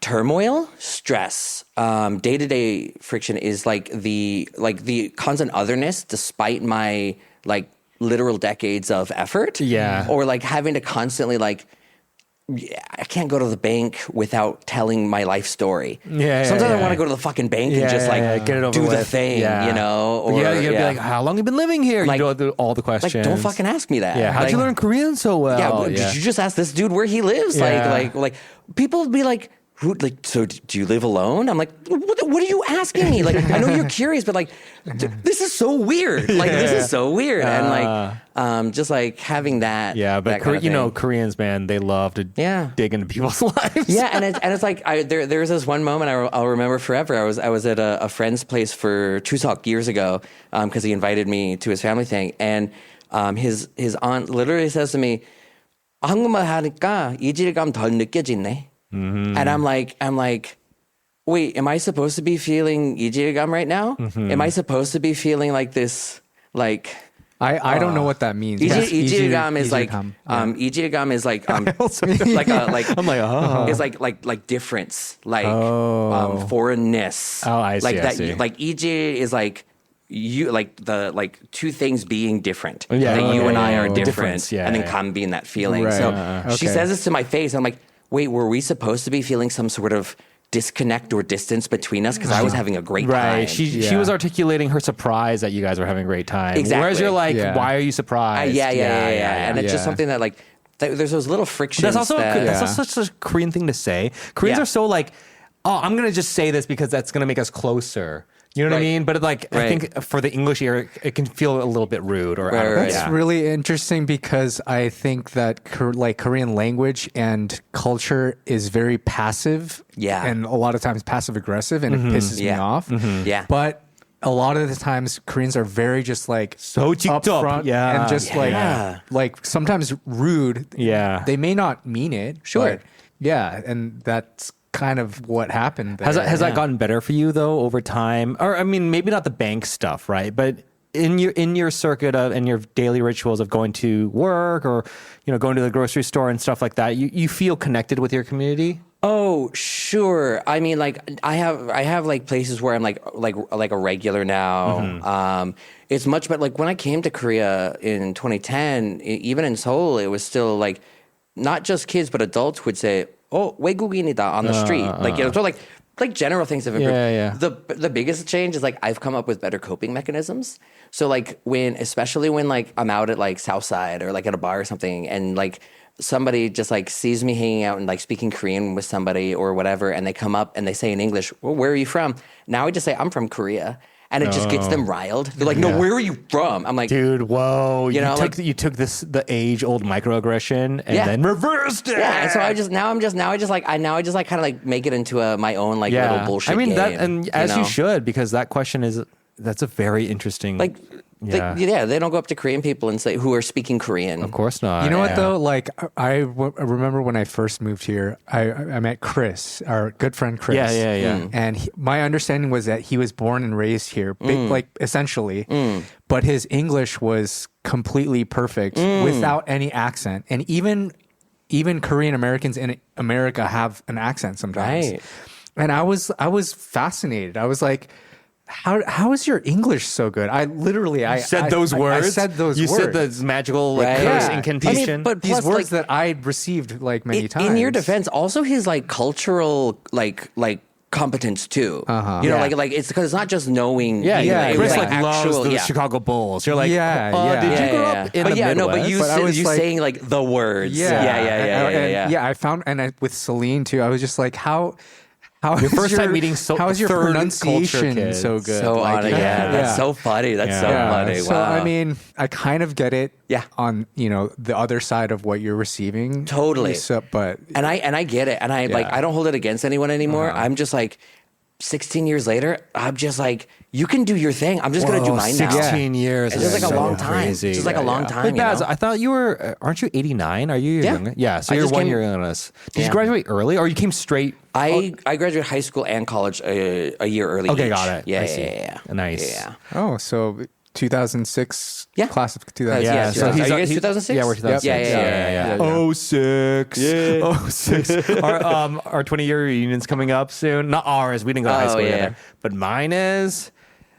turmoil, stress, day-to-day friction is like the constant otherness despite my like literal decades of effort. Yeah. Or like having to constantly like I can't go to the bank without telling my life story. Sometimes I want to go to the fucking bank and just like get it over do with. the thing, Or you gotta be like, how long have you been living here? Like, you know all the questions. Like, don't fucking ask me that. Yeah, how'd like, you learn Korean so well? Did you just ask this dude where he lives? Like people would be like, who, like, so do you live alone? I'm like, what are you asking me? Like, I know you're curious, but like, this is so weird. Like, this is so weird. And like, just like having that. Yeah, but Koreans, man, they love to dig into people's lives. Yeah, and it's like there's this one moment I'll remember forever. I was at a friend's place for Chuseok years ago because he invited me to his family thing, and his aunt literally says to me, 한국말 하니까 이질감 덜 느껴지네. And I'm like, wait, am I supposed to be feeling 이질감 right now? Am I supposed to be feeling like this, like? I don't know what that means. 이질감 is like 이질감 is like is like difference, like foreignness. Oh, I see. Like that. I see. Like 이질 is like you like two things being different. Yeah. That you and I are different, Difference, yeah, and then yeah. come being that feeling. Right. So she says this to my face, and I'm like, wait, were we supposed to be feeling some sort of disconnect or distance between us? Because I was having a great time. Right. She was articulating her surprise that you guys were having a great time. Exactly. Whereas you're like, Yeah. why are you surprised? Yeah. And it's just Yeah. something that like there's those little frictions. That's also that, that's also such a Korean thing to say. Koreans Yeah. are so like, oh, I'm gonna just say this because that's gonna make us closer. You know what I Right. mean? But I think for the English ear, it can feel a little bit rude or out of Right. That's really interesting because I think that Korean language and culture is very passive. Yeah. And a lot of times passive aggressive, and it pisses me Yeah. off. Yeah. But a lot of the times Koreans are very just like So cheeked up. upfront Yeah. and just like sometimes rude. Yeah. They may not mean it. Sure. But yeah. And that's kind of what happened there. Has that gotten better for you though over time? Or I mean, maybe not the bank stuff, right? But in your circuit of and your daily rituals of going to work or going to the grocery store and stuff like that, you feel connected with your community? Oh, sure. I mean, like I have like places where I'm like a regular now. It's much better. Like when I came to Korea in 2010, even in Seoul, it was still like not just kids but adults would say, "Oh, 외국인이다" on the street. So like general things have improved. Yeah. The biggest change is like I've come up with better coping mechanisms. So like especially when like I'm out at like Southside or like at a bar or something, and like somebody just like sees me hanging out and like speaking Korean with somebody or whatever, and they come up and they say in English, "Well, where are you from?" Now I just say I'm from Korea. And it just gets them riled. They're like, "No, where are you from?" I'm like, Dude, whoa! You took like- you took the age-old microaggression and then reversed it. yeah. And so I just kind of like make it into my own like little bullshit. I mean game, that, and as you know? should, because that question that's a very interesting. Like, they don't go up to Korean people and say who are speaking Korean. of course not. You know what though? Like I remember when I first moved here, I met Chris, our good friend Chris. Yeah. And my understanding was that he was born and raised here, like essentially, but his English was completely perfect without any accent. And even Korean Americans in America have an accent sometimes. Right. And I was fascinated. I was like, How is your English so good? I said those words. I said those you words. said those magical like Right. curse Yeah. incantation. But These plus, words like, that I received like many times. in your defense, also his like cultural like competence too. Like it's because it's not just knowing. It Chris was, like loves actual, the Chicago Bulls. You're like, Yeah, yeah. did you Yeah, grow yeah. up in But the yeah, Midwest? no, but you But I was like- saying like the words. Yeah. I found with Celine too. I was just like, how Your is first time meeting how is your third pronunciation culture kids. so good? So Like, on it. Yeah, that's so funny. That's so funny. So Wow. I mean, I kind of get it. Yeah. On the other side of what you're receiving. Totally. So, but And I get it. And I I don't hold it against anyone anymore. I'm just like 16 years later, I'm just like, you can do your thing. I'm just going to do mine now. 16 years. It's just is like a so long time. Crazy. It's just like a long time. Wait, Baz, you know? I thought you were, aren't you 89? Are you Yeah. younger? Yeah, so I you're just 1 came- year younger than us. Did you Yeah. graduate early or you came straight? I graduated high school and college a year early. Okay, each. got it. Yeah, I see. yeah. Nice. Yeah. so 2006. Yeah. Class of 2006. Yeah, so are you he's- guys he- 2006? Yeah, we're 2006. Yeah. Oh, 06. Oh, 06. Our 20-year reunion's coming up soon. Not ours. We didn't go to high school yeah. together. But mine is.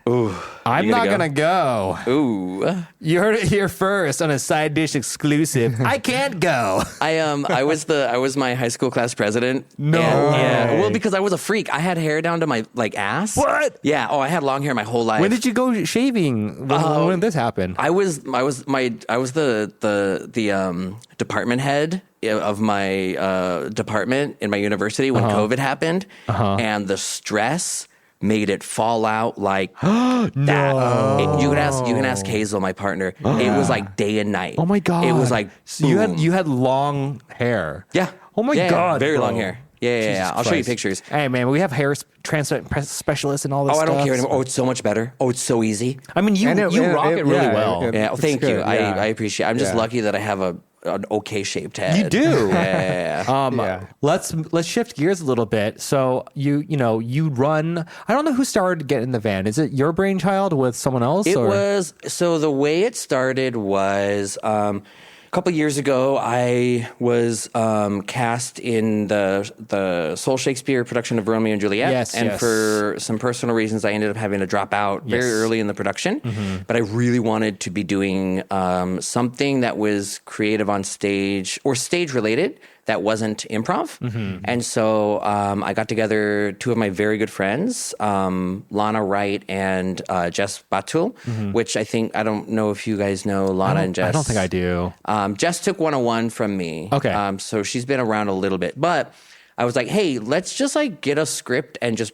Ooh. I'm You not gonna going to go. Ooh. You heard it here first on a side dish exclusive. I can't go. I was my high school class president. No Yeah. way. Well, because I was a freak. I had hair down to my like ass. What? Yeah. Oh, I had long hair my whole life. When did you go shaving? When did this happen? I was the department head of my department in my university when COVID happened, and the stress made it fall out like that. You can ask Hazel, my partner. It was like day and night. Oh my god! It was like so you had long hair. yeah. Oh my Yeah, god! very bro. long hair. Yeah. I'll show you Christ. pictures. Hey man, we have hair transplant specialists and all this. Oh, I don't stuff. care anymore. Oh, it's so much better. Oh, it's so easy. I mean, you rock it really well. Yeah, well, thank you. good, yeah. I appreciate it. I'm just lucky that I have an okay shaped head. You do. Yeah. Let's shift gears a little bit. So you run. I don't know who started getting the van. Is it your brainchild with someone else? It or? was, so the way it started was, couple years ago, I was cast in the Soul Shakespeare production of Romeo and Juliet. Yes, and yes. for some personal reasons, I ended up having to drop out very early in the production. But I really wanted to be doing something that was creative on stage or stage related that wasn't improv. And so I got together two of my very good friends, Lana Wright and Jess Batul, which I don't know if you guys know Lana and Jess. I don't think I do. Jess took 101 from me. Okay. So she's been around a little bit. But I was like, hey, let's just like get a script and just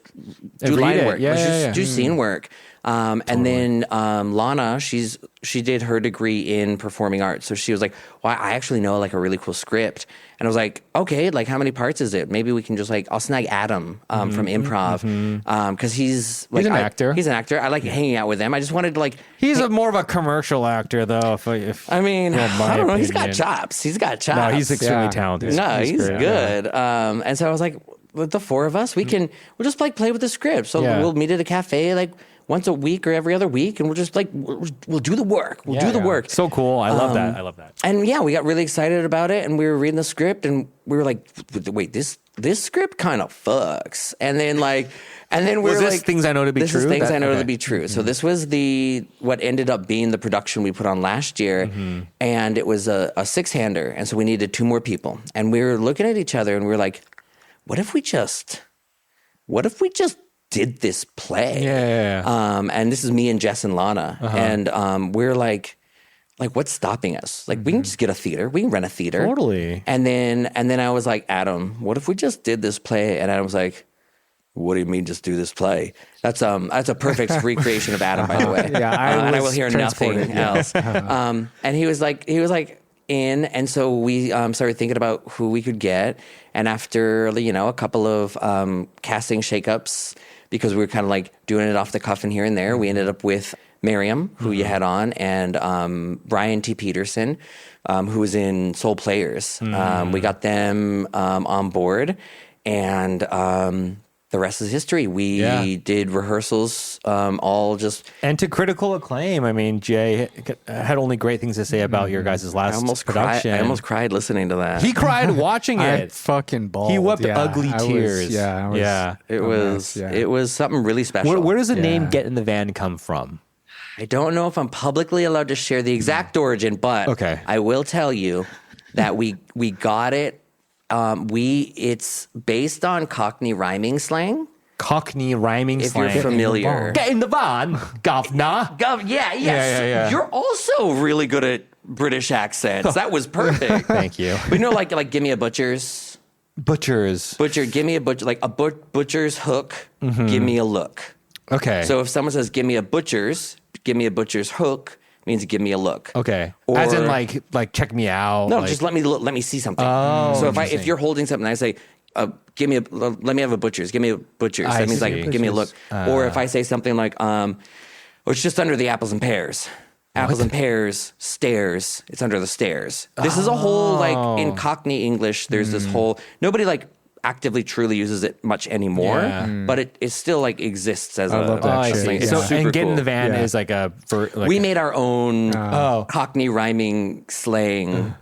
do read line it. work. Yeah, Let's yeah, just do scene work. And then Lana, she did her degree in performing arts. So she was like, well, I actually know like a really cool script. And I was like, okay, like how many parts is it? Maybe we can just like, I'll snag Adam from improv. Cause he's like, an actor. He's an actor. I like hanging out with him. I just wanted to like, He's more of a commercial actor, though. I mean, my I don't know. He's got opinion. chops. He's got chops. No, he's extremely Yeah. talented. No, he's great. good. And so I was like, with the four of us, we'll just like play with the script. So Yeah. we'll meet at a cafe like once a week or every other week, and we'll just like we'll do the work. We'll do the work. So cool. I love that. I love that. And yeah, we got really excited about it, and we were reading the script, and we were like, wait, this script kind of fucks. And then we Was were this like, Things I Know to Be this True? is things I know Okay. to be true. So this was what ended up being the production we put on last year, and it was a 6-hander, and so we needed 2 more people, and we were looking at each other, and we were like, what if we just did this play? Yeah. And this is me and Jess and Lana, and we're like what's stopping us? Like we can just get a theater, we can rent a theater, Totally. And then I was like, Adam, what if we just did this play? And Adam was like, what do you mean just do this play? That's a perfect recreation of Adam, by the way. Yeah, and I will hear nothing else. And he was like in, and so we started thinking about who we could get. And after a couple of casting shakeups, because we were kind of like doing it off the cuff and here and there, we ended up with Miriam, who you had on, and Brian T. Peterson, who was in Soul Players. We got them on board, and the rest is history. We did rehearsals, all just... And to critical acclaim. I mean, Jay had only great things to say about your guys' last production. I almost cried listening to that. He cried watching I it. fucking bawled. He wept Yeah, ugly I was- tears. I was- Yeah. It was something really special. Where does the name Yeah. Get in the Van come from? I don't know if I'm publicly allowed to share the exact origin, but Okay. I will tell you that we got it. It's based on Cockney rhyming slang. Cockney rhyming If slang. you're familiar. Get in the van, governor. Yeah. You're also really good at British accents. That was perfect. Thank you. But like give me a butcher's Butchers. butcher, give me a butcher, like a butcher's hook, give me a look. Okay. So if someone says give me a butcher's hook, means give me a look. Okay. Or, As in like check me out. no, like, just let me look, let me see something. Oh, so interesting. if you're holding something, I say, let me have a butcher's. Give me a butcher's. I That means see. like give me a look. Or if I say something like, it's just under the apples and pears. Apples and pears, stairs. It's under the stairs. This is a whole like in Cockney English. There's this whole nobody like actively truly uses it much anymore, but it still like exists as love that I shit. see. It's So super and Get in cool. the Van Yeah. is like We made our own Oh. Cockney rhyming slang,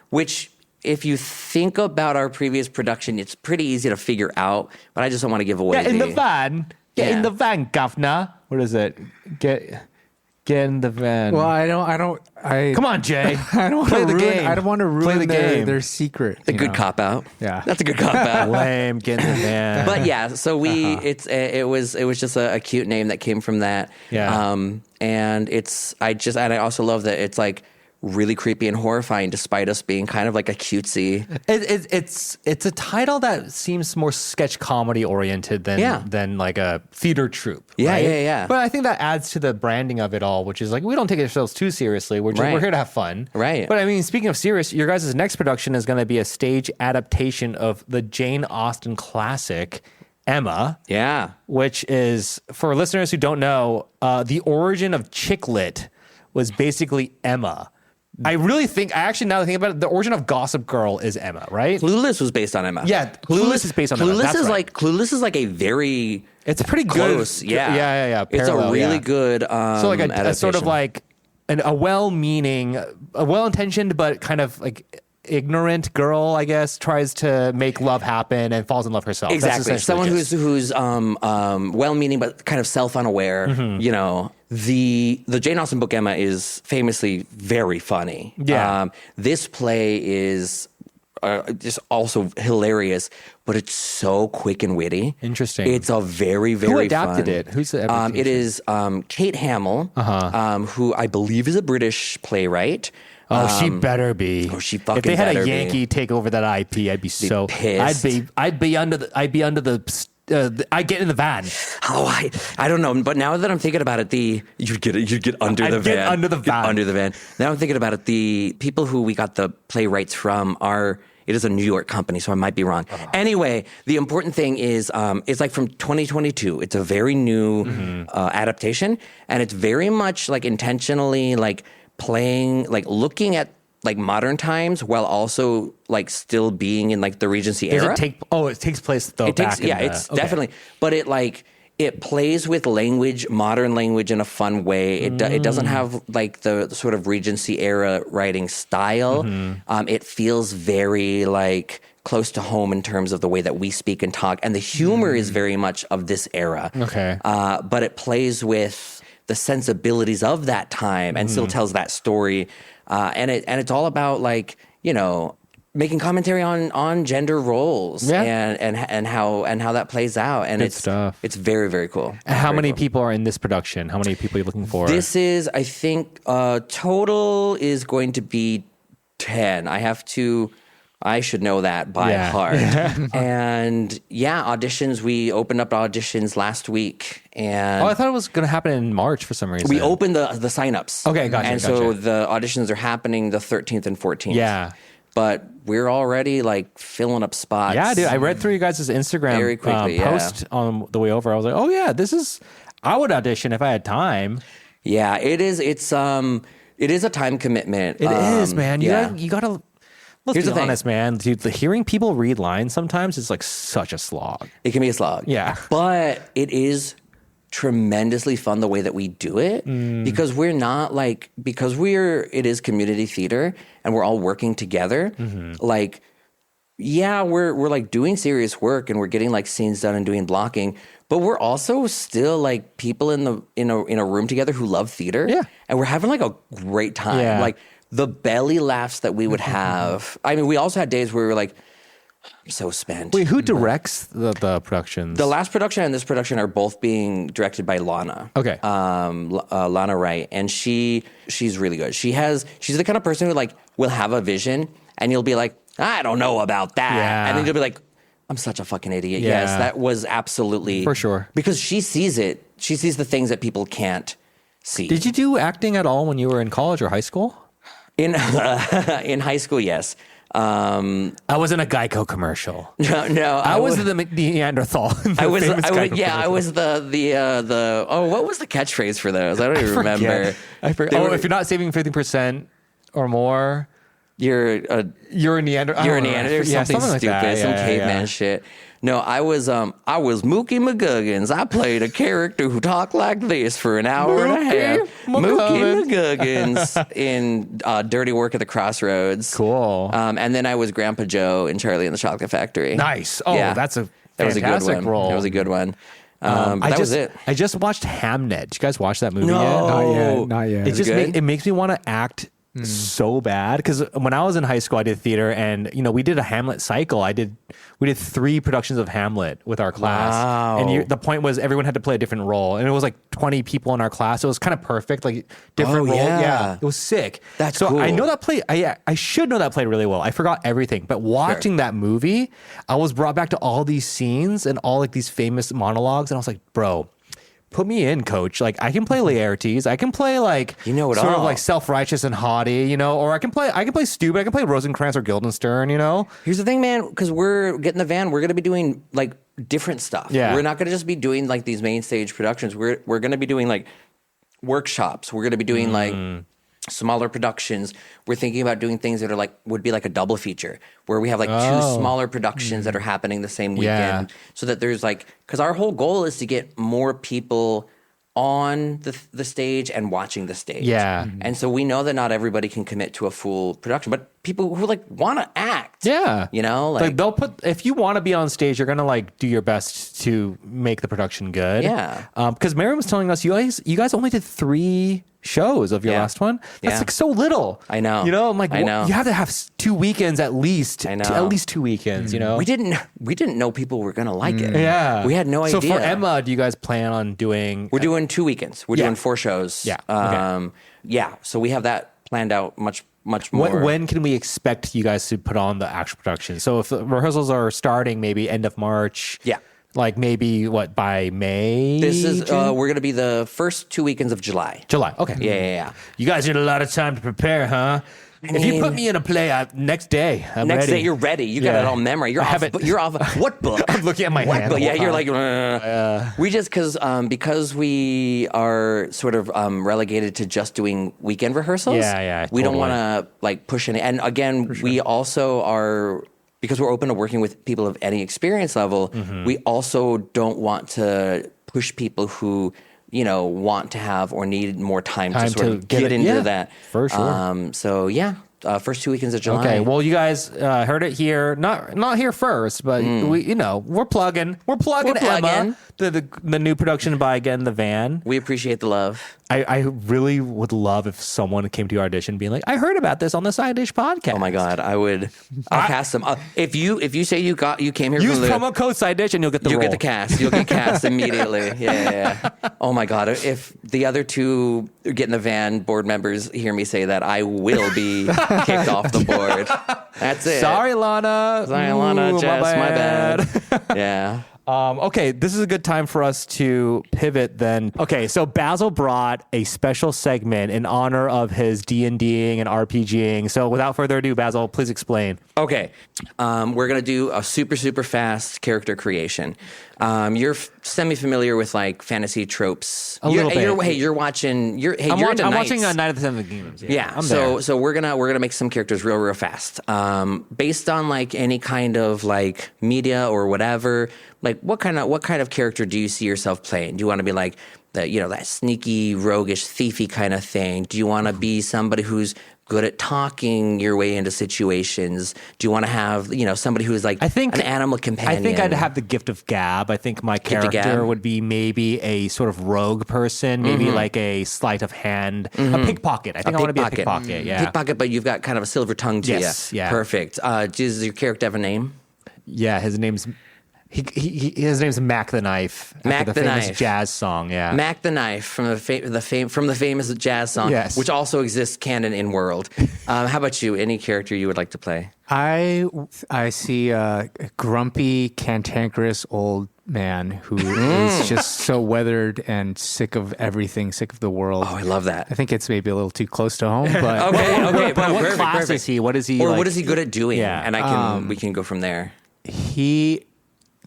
which if you think about our previous production, it's pretty easy to figure out, but I just don't want to give away. Get in the van. Get in Yeah. the van, governor. What is it? Get in the van. Well, I Come on, Jay. I don't Play want to the ruin. game. I don't want to Play ruin the game. their secret. a good cop out. Yeah. That's a good cop out. Lame. Get in the van. But yeah, so it was just a cute name that came from that. Yeah. And I also love that it's like really creepy and horrifying, despite us being kind of like a cutesy. It's a title that seems more sketch comedy oriented than like a theater troupe. Yeah, right? yeah. But I think that adds to the branding of it all, which is like we don't take ourselves too seriously. We're Right. here to have fun. Right. But I mean, speaking of serious, your guys' next production is going to be a stage adaptation of the Jane Austen classic Emma. Yeah. Which is, for listeners who don't know, the origin of chick lit was basically Emma. I actually, now that I think about it, the origin of Gossip Girl is Emma, right? Clueless was based on Emma. Yeah, Clueless is based on Emma. That's right. Clueless is like a very It's a pretty close. good. Yeah. Yeah. It's Parallel, a really yeah. good So like a sort of adaptation. like a well-meaning, a well-intentioned, but kind of like ignorant girl, I guess, tries to make love happen and falls in love herself. Exactly. Someone who's well-meaning but kind of self-unaware. You know, the Jane Austen book Emma is famously very funny. Yeah. This play is just also hilarious, but it's so quick and witty. Interesting. It's a very, very Who adapted fun. it? Who's the It adaptation? is Kate Hamill, who I believe is a British playwright. Oh, she better be. Oh, she fucking If they had better a be. Yankee take over that IP, I'd be so pissed. I'd be under the. I'd get in the van. Oh, I don't know, but now that I'm thinking about it, you'd get under the I'd get van. under the Get van. under the van. Now I'm thinking about it. The people who we got the playwrights from it is a New York company, so I might be wrong. Anyway, the important thing is it's like from 2022. It's a very new adaptation, and it's very much like intentionally like playing, like looking at like modern times while also like still being in like the Regency era. It takes place though. It's definitely, but it plays with language, modern language in a fun way. It doesn't have like the sort of Regency era writing style. It feels very like close to home in terms of the way that we speak and talk, and the humor is very much of this era. Okay. But it plays with the sensibilities of that time and still tells that story. And it's all about like, you know, making commentary on gender roles and how that plays out. And Good stuff. It's very, very cool. And how Very many cool. people are in this production? How many people are you looking for? This is, I think, total is going to be 10. I should know that by heart. And auditions. We opened up auditions last week, and I thought it was going to happen in March for some reason. we opened the signups. Okay, gotcha, And so gotcha. the auditions are happening the 13th and 14th. Yeah. But we're already like filling up spots. Yeah, dude. I read through you guys' Instagram Very quickly, post on the way over. I was like, oh yeah, I would audition if I had time. Yeah, it is. It is a time commitment. It is, man. Yeah. You gotta. Let's Here's be the thing. honest, man. Dude, hearing people read lines sometimes is like such a slog. It can be a slog. Yeah. But it is tremendously fun the way that we do it because we're not like, it is community theater and we're all working together. Like, yeah, we're like doing serious work and we're getting like scenes done and doing blocking, but we're also still like people in a room together who love theater. Yeah. And we're having like a great time. Yeah. Like the belly laughs that we would have. I mean, we also had days where we were like, I'm so spent. Wait, who directs the productions? The last production and this production are both being directed by Lana. Okay. Lana Wright, and she's really good. She's the kind of person who like will have a vision, and you'll be like, I don't know about that, Yeah. and then you'll be like, I'm such a fucking idiot. Yeah. Yes, that was absolutely For sure. because she sees it. She sees the things that people can't see. Did you do acting at all when you were in college or high school? In high school? Yes. I was in a Geico commercial. No. I was the Neanderthal. I was what was the what was the catchphrase for those? I don't even remember. I forget. If you're not saving 50% or more, you're a Neanderthal. You're a Neanderthal, something like stupid, that. some Yeah, caveman yeah. shit. No, I was Mookie McGuggins. I played a character who talked like this for an hour and a half. Mookie McGuggins in Dirty Work at the Crossroads. Cool. And then I was Grandpa Joe in Charlie and the Chocolate Factory. Nice. Oh, Yeah. that's a That was a good fantastic one. role. That was a good one. But that was it. I just watched Hamnet. Did you guys watch that movie No. yet? Not yet. It Is just it good? it makes me want to act so bad because when I was in high school, I did theater, and we did a Hamlet cycle. We did 3 productions of Hamlet with our class, Wow. and the point was everyone had to play a different role, and it was like 20 people in our class. So it was kind of perfect, like different roles. yeah. It was sick. That's so cool. I know that play. I should know that played really well. I forgot everything, but watching that movie, I was brought back to all these scenes and all like these famous monologues, and I was like, bro. Put me in, coach. Like I can play Laertes. I can play like You know it sort of all. like self-righteous and haughty, or I can play stupid. I can play Rosencrantz or Guildenstern, Here's the thing, man, because we're getting the van, we're going to be doing like different stuff. Yeah. We're not going to just be doing like these main stage productions. We're going to be doing like workshops. We're going to be doing like smaller productions. We're thinking about doing things that are like would be like a double feature where we have like 2 smaller productions that are happening the same weekend, so that there's like because our whole goal is to get more people on the stage and watching the stage. Yeah. And so we know that not everybody can commit to a full production, but people who like want to act. Yeah. You know, like they'll put, if you want to be on stage, you're going to like do your best to make the production good. Yeah. Because Mary was telling us, you guys only did 3 shows of your last one. That's like so little. I know. You know, I'm like, I know. you have to have 2 weekends at least. I know. At least 2 weekends, you know? We didn't know people were going to like it. Yeah. We had no idea. So for Emma, do you guys plan on doing... We're doing 2 weekends. We're doing 4 shows. Yeah. Okay. Yeah. So we have that planned out much more. When can we expect you guys to put on the actual production? So if the rehearsals are starting maybe end of March... Yeah. Like maybe by May? This is June? we're going to be the first 2 weekends of July. July. Okay. Yeah. You guys need a lot of time to prepare, huh? If you put me in a play, next day, I'm Next ready. day you're ready. You got it all memorized. You're off. What book? I'm looking at my what hand. book? the Yeah, whole you're time. like. We just because we are sort of relegated to just doing weekend rehearsals. Yeah, We don't totally. want to like push any. And again, we also are. Because we're open to working with people of any experience level, Mm-hmm. we also don't want to push people who, want to have or need more time to sort of get into that. For sure. First 2 weekends of July. Okay, well, you guys heard it here. Not here first, but we're plugging. We're plugging Emma, the new production by Again the Van. We appreciate the love. I really would love if someone came to your audition being like, I heard about this on the Side Dish podcast. Oh my God, I'll cast them. If you say you came here Use from the promo code Side Dish and you'll get the role. get the cast. You'll get cast immediately. Yeah. Oh my God, if the other 2 Get in the Van board members hear me say that, I will be kicked off the board. That's it. Sorry, Lana. Sorry, Lana. Jess, my bad. bad. Yeah. Okay, this is a good time for us to pivot then. Okay, so Bazil brought a special segment in honor of his D&Ding and RPGing. So without further ado, Bazil, please explain. Okay, we're gonna do a super fast character creation. You're semi-familiar with like fantasy tropes. A little bit. You're watching. You're into I'm Knights. watching Night of the Seven Kingdoms. Yeah. I'm there. So we're gonna make some characters real fast. Based on like any kind of like media or whatever. Like what kind of character do you see yourself playing? Do you want to be like that sneaky, roguish, thiefy kind of thing? Do you want to be somebody who's good at talking your way into situations? Do you want to have somebody who's like an animal companion? I think I'd have the gift of gab. I think my character would be maybe a sort of rogue person, maybe like a sleight of hand, a pickpocket. I think I want to be a pickpocket. Yeah, pickpocket, but you've got kind of a silver tongue to Yes, you. yeah. Perfect. Does your character have a name? Yeah, his name's his name's Mac the Knife. Mac after the the famous Knife. jazz song. Yeah, Mac the Knife from the famous jazz song, Yes. which also exists canon in world. How about you? Any character you would like to play? I see a grumpy, cantankerous old man who is just so weathered and sick of everything, sick of the world. Oh, I love that. I think it's maybe a little too close to home, but Okay. But what perfect, class perfect. is he? What is he? Or like? what is he good at doing? Yeah. And we can go from there.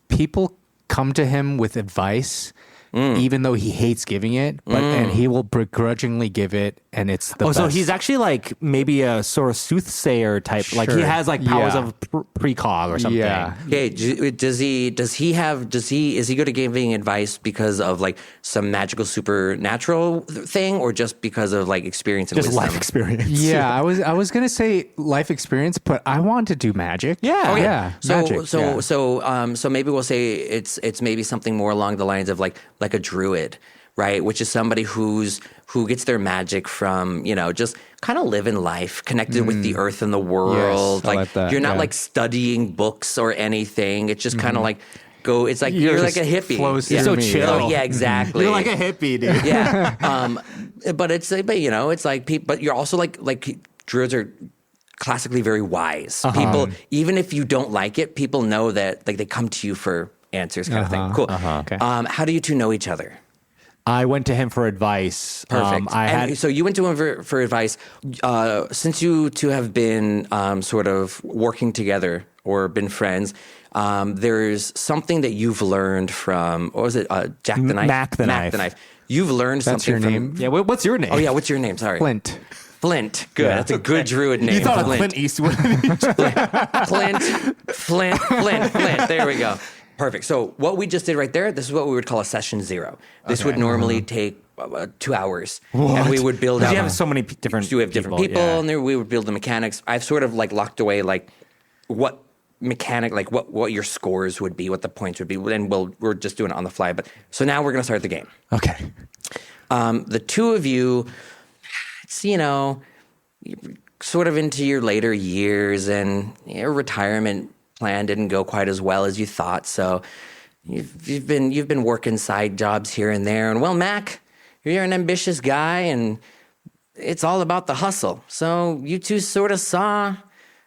people come to him with advice, even though he hates giving it, and he will begrudgingly give it, and it's the best. So he's actually like maybe a sort of soothsayer type. Like he Sure. has like powers Yeah. of precog or something. Yeah. Okay, is he good at giving advice because of like some magical supernatural thing, or just because of like experience and Just wisdom? life experience. Yeah, I was gonna say life experience, but I want to do magic. Yeah. Oh, yeah. Magic, So maybe we'll say it's maybe something more along the lines of like a druid, right? Which is somebody who gets their magic from just kind of living life, connected with the earth and the world. Yes, I like that, you're not yeah. like studying books or anything. It's just kind of like go. It's like you're like a hippie. flows Yeah. through So me, chill. Oh, yeah, exactly. You're like a hippie, dude. Yeah. But it's like people. But you're also like druids are classically very wise. People, even if you don't like it, people know that like they come to you for answers, kind of thing. Cool. Okay. How do you two know each other? I went to him for advice. Perfect. So you went to him for advice. Since you two have been sort of working together or been friends, there's something that you've learned from, what was it, Jack the Knife? Mac the Knife. the Knife. You've learned That's something your from... name? Yeah. What's your name? Oh, yeah, what's your name? Sorry. Flint. Flint. Good. That's a good druid name. You thought of Flint. Clint Eastwood. Flint. There we go. Perfect. So what we just did right there, this is what we would call a session 0. This would normally take 2 hours. What? And we would build out. You have so many different You have different people, yeah. and there we would build the mechanics. I've sort of like locked away like what mechanic, like what your scores would be, what the points would be, and we're just doing it on the fly. But so now we're going to start the game. Okay. The two of you, it's, you're sort of into your later years, and your retirement plan didn't go quite as well as you thought. So you've been working side jobs here and there. And well, Mac, you're an ambitious guy, and it's all about the hustle. So you two sort of saw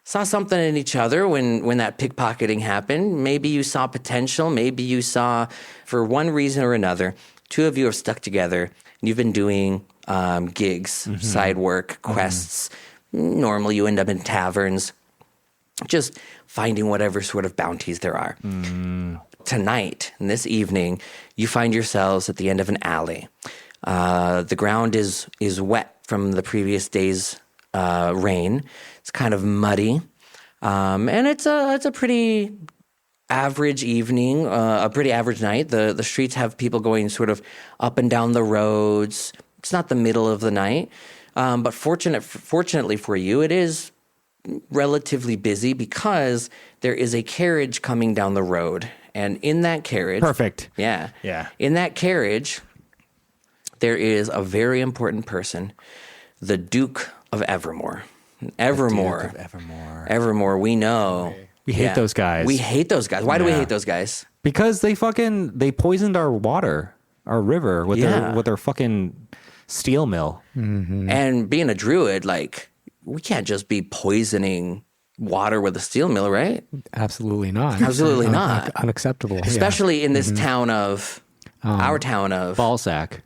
something in each other when that pickpocketing happened. Maybe you saw potential. Maybe you saw, for one reason or another, two of you have stuck together. And you've been doing gigs, side work, quests. Normally you end up in taverns, just finding whatever sort of bounties there are. Tonight, and this evening, you find yourselves at the end of an alley. The ground is wet from the previous day's rain. It's kind of muddy, and it's a pretty average evening, a pretty average night. The streets have people going sort of up and down the roads. It's not the middle of the night, but fortunately for you, it is relatively busy because there is a carriage coming down the road, and in that carriage, Perfect. yeah, Yeah. in that carriage, there is a very important person, the Duke of Evermore. Evermore. Evermore, we know. We hate those guys. We hate those guys. Why do we Yeah. hate those guys? Because they poisoned our water, our river with their fucking steel mill. And being a druid, like, we can't just be poisoning water with a steel mill, right? Absolutely not. Absolutely not. Unacceptable. Especially in this town of, our town of Ballsack.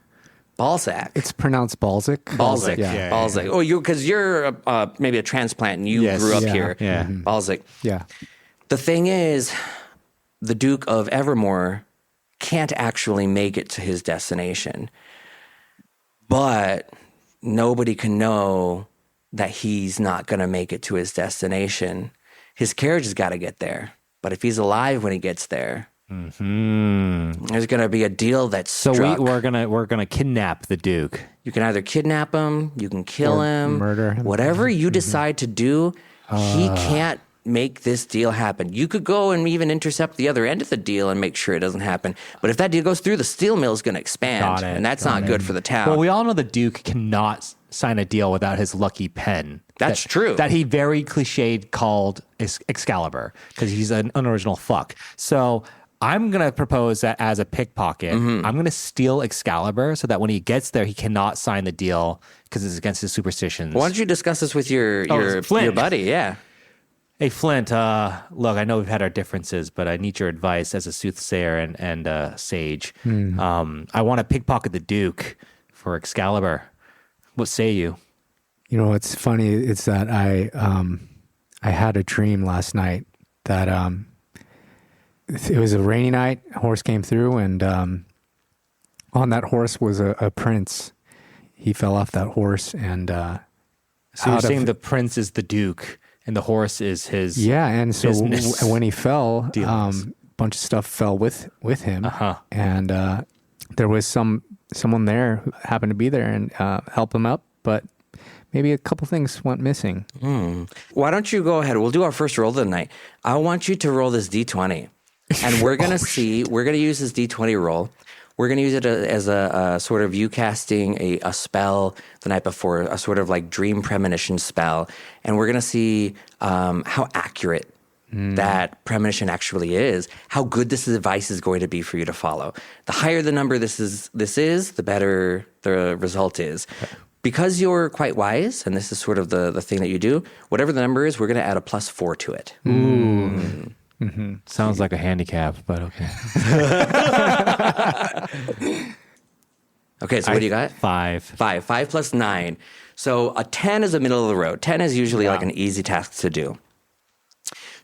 Balzac. It's pronounced Balzic. Balzac. Yeah. Balzac. Oh, because you're maybe a transplant and you Yes. grew up Yeah. here. Yeah. Balzac. Yeah. The thing is, the Duke of Evermore can't actually make it to his destination. But nobody can know that he's not going to make it to his destination. His carriage has got to get there. But if he's alive when he gets there, there's going to be a deal that's So struck. we're gonna kidnap the Duke. You can either kidnap him, you can kill Or him, murder him. whatever you decide to do. He can't make this deal happen. You could go and even intercept the other end of the deal and make sure it doesn't happen. But if that deal goes through, the steel mill is going to expand, Got it, and that's not good for the town. Well, we all know the Duke cannot sign a deal without his lucky pen. That's true. That he very cliched called Excalibur because he's an unoriginal fuck. So I'm going to propose that as a pickpocket, I'm going to steal Excalibur so that when he gets there, he cannot sign the deal because it's against his superstitions. Why don't you discuss this with your Flint. buddy? Yeah. Hey, Flint, look, I know we've had our differences, but I need your advice as a soothsayer and sage. I want to pickpocket the Duke for Excalibur. What say you? You know, what's funny is that I had a dream last night that it was a rainy night. A horse came through, and on that horse was a prince. He fell off that horse, and So you're saying the prince is the Duke and the horse is his and so business when he fell, dealings. bunch of stuff fell with him, Uh-huh. and there was someone there who happened to be there and help him up, but maybe a couple things went missing. Why don't you go ahead? We'll do our first roll of the night. I want you to roll this D20. And we're going to we're going to use this D20 roll. We're going to use it as a sort of you casting a spell the night before, a sort of like dream premonition spell. And we're going to see how accurate that premonition actually is, how good this advice is going to be for you to follow. The higher the number this is, the better the result is. Because you're quite wise, and this is sort of the thing that you do, whatever the number is, we're going to add a +4 to it. Sounds like a handicap, but okay. Okay, so what do you got? 5. 5 plus 9. So a 10 is the middle of the road. 10 is usually like an easy task to do.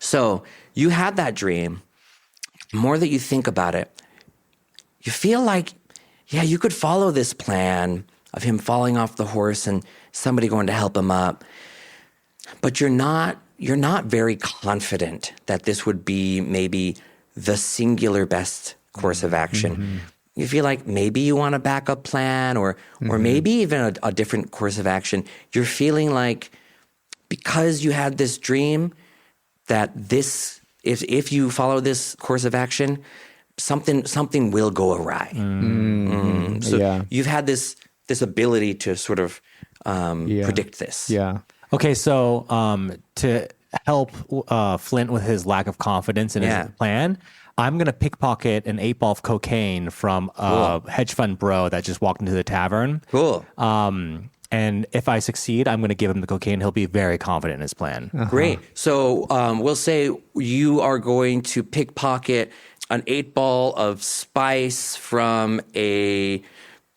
So you had that dream. The more that you think about it, you feel like, yeah, you could follow this plan of him falling off the horse and somebody going to help him up. But you're not very confident that this would be maybe the singular best course of action. You feel like maybe you want a backup plan or maybe even a different course of action. You're feeling like because you had this dream that this, if you follow this course of action, something will go awry. So you've had this ability to sort of predict this. Yeah. Okay, so to help Flint with his lack of confidence in his plan, I'm going to pickpocket an 8-ball of cocaine from a hedge fund bro that just walked into the tavern. Cool. And if I succeed, I'm going to give him the cocaine. He'll be very confident in his plan. Great. So we'll say you are going to pickpocket an 8-ball of spice from a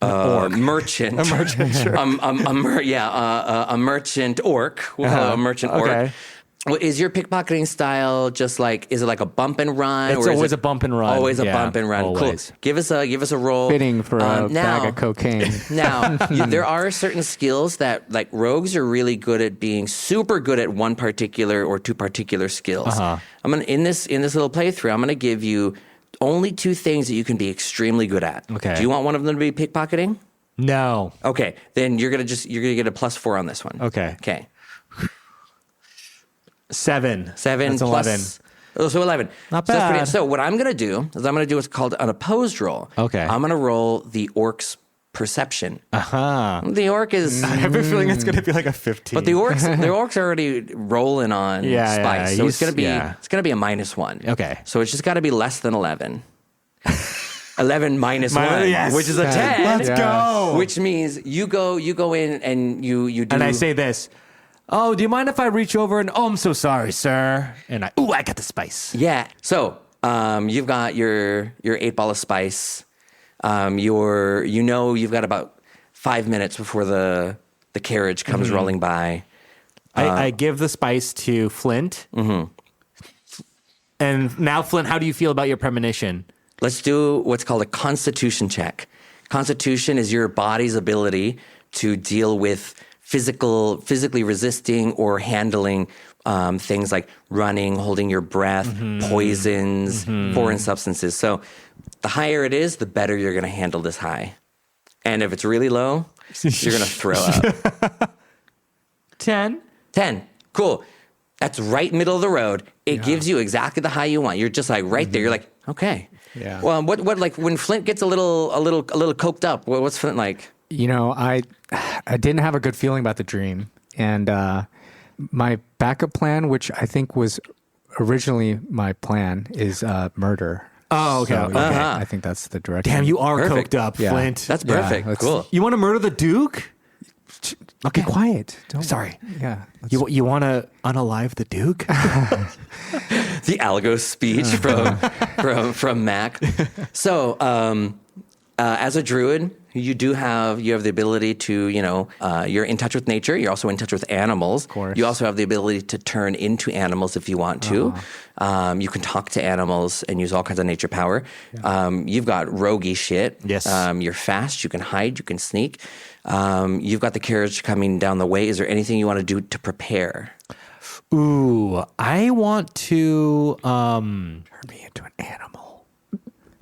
merchant. A merchant, sure. A merchant orc. We'll call it a merchant orc. Okay. Well, is your pickpocketing style just like, is it like a bump and run? It's always a bump and run. Always a bump and run. Always. Cool. Give us a roll. Fitting for a bag of cocaine. Now, there are certain skills that like rogues are really good at being super good at one particular or two particular skills. I'm gonna in this little playthrough, I'm gonna give you only 2 things that you can be extremely good at. Okay. Do you want one of them to be pickpocketing? No. Okay. Then you're gonna get a +4 on this one. Okay. Okay. 7. That's That's 11. Oh, so 11. Not So that's bad. So what I'm going to do is I'm going to do what's called an opposed roll. Okay. I'm going to roll the orc's perception. The orc is... I have a feeling it's going to be like a 15. But the orc's already rolling on spice. So it's going to be it's going to be a -1. Okay. So it's just got to be less than 11. 11 minus 1, yes. which is a 10. Let's go. Which means you go in and you do... And I say this. Oh, do you mind if I reach over and, I'm so sorry, sir. And I got the spice. Yeah. So you've got your 8-ball of spice. You've got about 5 minutes before the carriage comes rolling by. I give the spice to Flint. And now, Flint, how do you feel about your premonition? Let's do what's called a constitution check. Constitution is your body's ability to deal with physically resisting or handling things like running, holding your breath, poisons, foreign substances. So the higher it is, the better you're going to handle this high. And if it's really low, you're going to throw up. 10. 10. Cool. That's right middle of the road. It gives you exactly the high you want. You're just like right there. You're like, okay. Yeah. Well, what like when Flint gets a little coked up, what's Flint like? You know, I didn't have a good feeling about the dream. And my backup plan, which I think was originally my plan, is murder. Oh, okay. So, Okay. I think that's the direction. Damn, you are Perfect. coked up, Yeah. Flint. That's perfect. let's- Cool. You want to murder the Duke? Be quiet. Don't, Sorry. Yeah. You want to unalive the Duke? The algo speech from Mac. So, as a druid, you have the ability to, you're in touch with nature. You're also in touch with animals. Of course. You also have the ability to turn into animals if you want to. You can talk to animals and use all kinds of nature power. You've got roguey shit. Yes. You're fast. You can hide. You can sneak. You've got the carriage coming down the way. Is there anything you want to do to prepare? Ooh, I want to, Turn me into an animal.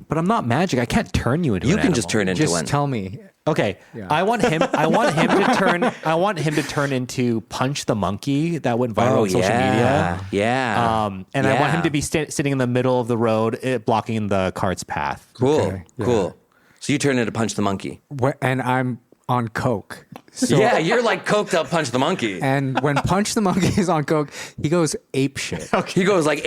but I'm not magic. I can't turn you into You an can just animal. turn into Just one. tell me. Okay, Yeah. I want him to turn into Punch the Monkey that went viral on social media. Yeah. And I want him to be sitting in the middle of the road, blocking the cart's path. Cool. Okay, yeah. Cool. So you turn into Punch the Monkey. And I'm on coke. So, Yeah, you're like coked up Punch the Monkey. And when Punch the Monkey is on coke, he goes ape shit. He goes like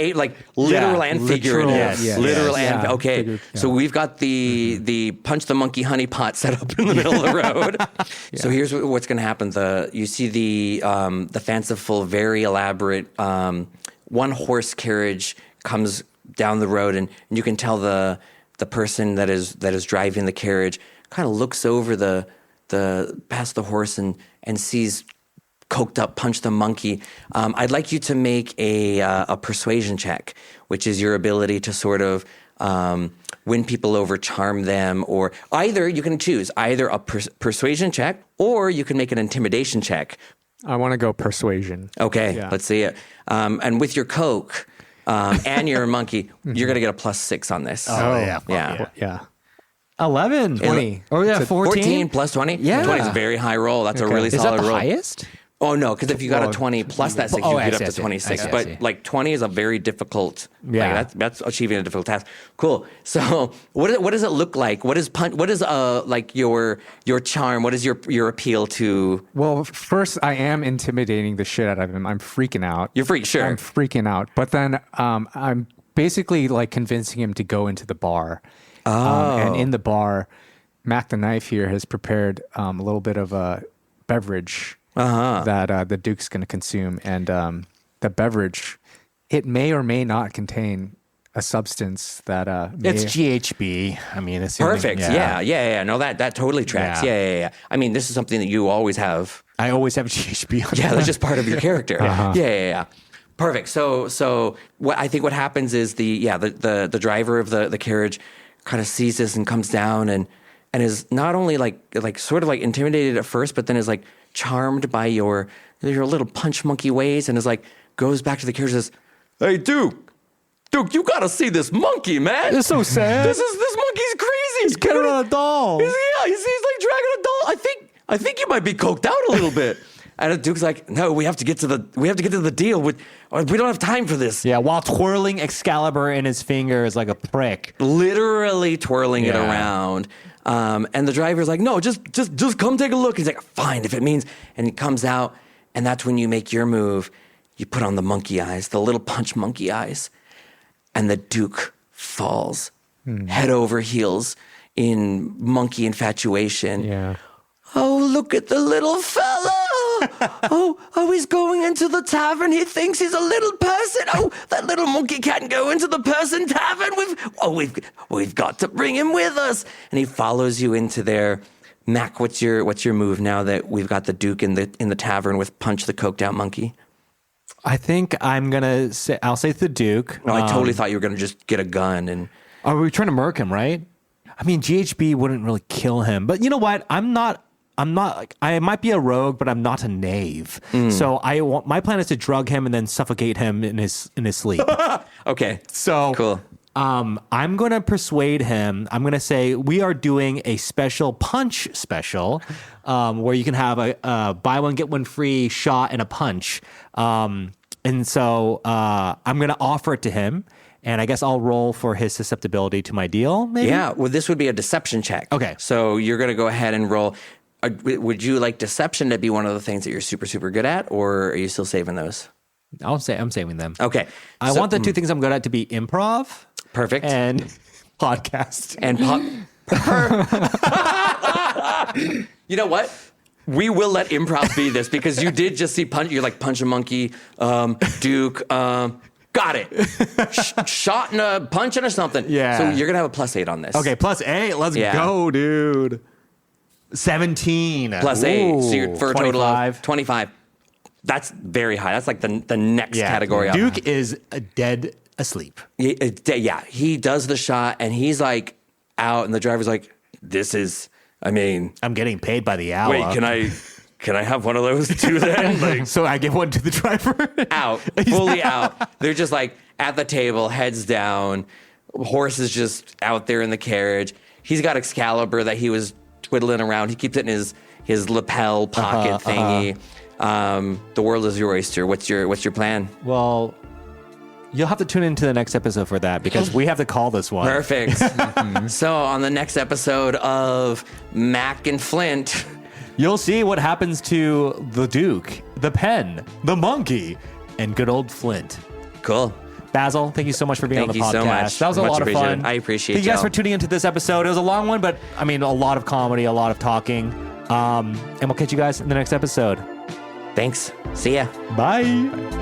literal and figurative. Yes. Literal Yes. and Yeah. okay. So we've got the Punch the Monkey honey pot set up in the middle of the road. So here's what's going to happen. You see the fanciful, very elaborate one horse carriage comes down the road, and you can tell the person that is driving the carriage kind of looks over the past the horse and sees coked up Punch the Monkey. I'd like you to make a persuasion check, which is your ability to sort of win people over, charm them, or either you can choose either a persuasion check or you can make an intimidation check. I want to go persuasion. Okay, Yeah. let's see it. And with your coke, and you're a monkey, you're going to get a +6 on this. Oh, yeah. Yeah. Yeah. 11. 20. Oh, yeah. 14 plus 20? Yeah. 20 is a very high roll. That's a really Is that solid the roll. highest? Oh, no, because if you got a 20 plus that 6, you I get see, up I to see. 26. I see. But like 20 is a very difficult, Yeah. like, that's achieving a difficult task. Cool. So what does it look like? What is like your charm? What is your appeal to? Well, first, I am intimidating the shit out of him. I'm freaking out. You're freak, sure. I'm freaking out. But then I'm basically like convincing him to go into the bar. And in the bar, Mac the Knife here has prepared a little bit of a beverage that the Duke's going to consume. And the beverage, it may or may not contain a substance that It's GHB. I mean, it's Perfect. Yeah. No, that totally tracks. Yeah. I mean, this is something that you always have. I always have GHB on. Yeah, that's just part of your character. Yeah. Perfect. So what happens is the driver of the carriage kind of sees this and comes down and is not only like sort of like intimidated at first, but then is like charmed by your little punch monkey ways and is like goes back to the carriage and says, "Hey, Duke, you gotta see this monkey, man. It's so sad. This monkey's crazy. He's carrying a doll. He's like dragging a doll. I think you might be coked out a little bit." And the Duke's like, "No, we have to get to the deal. We don't have time for this." Yeah, while twirling Excalibur in his fingers like a prick. Literally twirling it around. And the driver's like, "No, just come take a look." He's like, "Fine, if it means." And he comes out, and that's when you make your move. You put on the monkey eyes, the little punch monkey eyes, and the Duke falls head over heels in monkey infatuation. Yeah. "Oh, look at the little fella. Oh, he's going into the tavern. He thinks he's a little person. Oh, that little monkey can't go into the person tavern. We've got to bring him with us." And he follows you into there. Mac, what's your move now that we've got the Duke in the tavern with Punch the coked out monkey? I think I'll say the Duke. No, I totally thought you were going to just get a gun and. Are we trying to murk him, right? I mean, GHB wouldn't really kill him, but you know what? I'm not like, I might be a rogue, but I'm not a knave. So my plan is to drug him and then suffocate him in his sleep. Okay. So Cool. I'm going to persuade him. I'm going to say we are doing a special punch special where you can have a buy one, get one free shot and a punch. And so I'm going to offer it to him. And I guess I'll roll for his susceptibility to my deal, maybe? Yeah, well, this would be a deception check. Okay. So you're going to go ahead and roll. Would you like deception to be one of the things that you're super, super good at, or are you still saving those? I'm saving them. Okay. I want the two things I'm good at to be improv. Perfect. And podcast. And you know what? We will let improv be this because you did just see punch. You're like punch a monkey, Duke. Got it. Shot and a punch and or something. Yeah. So you're gonna have a +8 on this. Okay, +8. Let's go, dude. 17. +8. So you're for a total 25. of 25. That's very high. That's like the next category up. Duke is dead asleep. Yeah, he does the shot and he's like out, and the driver's like, "This is. I mean, I'm getting paid by the hour. wait, can I have one of those too then?" Like, so I give one to the driver. out, fully out. They're just like at the table, heads down. Horse is just out there in the carriage. He's got Excalibur that he was twiddling around. He keeps it in his lapel pocket thingy. The world is your oyster. What's your plan? Well, you'll have to tune into the next episode for that because we have to call this one. Perfect. So on the next episode of Mac and Flint, you'll see what happens to the Duke, the pen, the monkey, and good old Flint. Cool. Basil, thank you so much for being on the podcast. Thank you so much. That was a Much lot of appreciated. fun. I appreciate Thank you guys y'all. for tuning into this episode. It was a long one, but I mean, a lot of comedy, a lot of talking. And we'll catch you guys in the next episode. Thanks. See ya. Bye.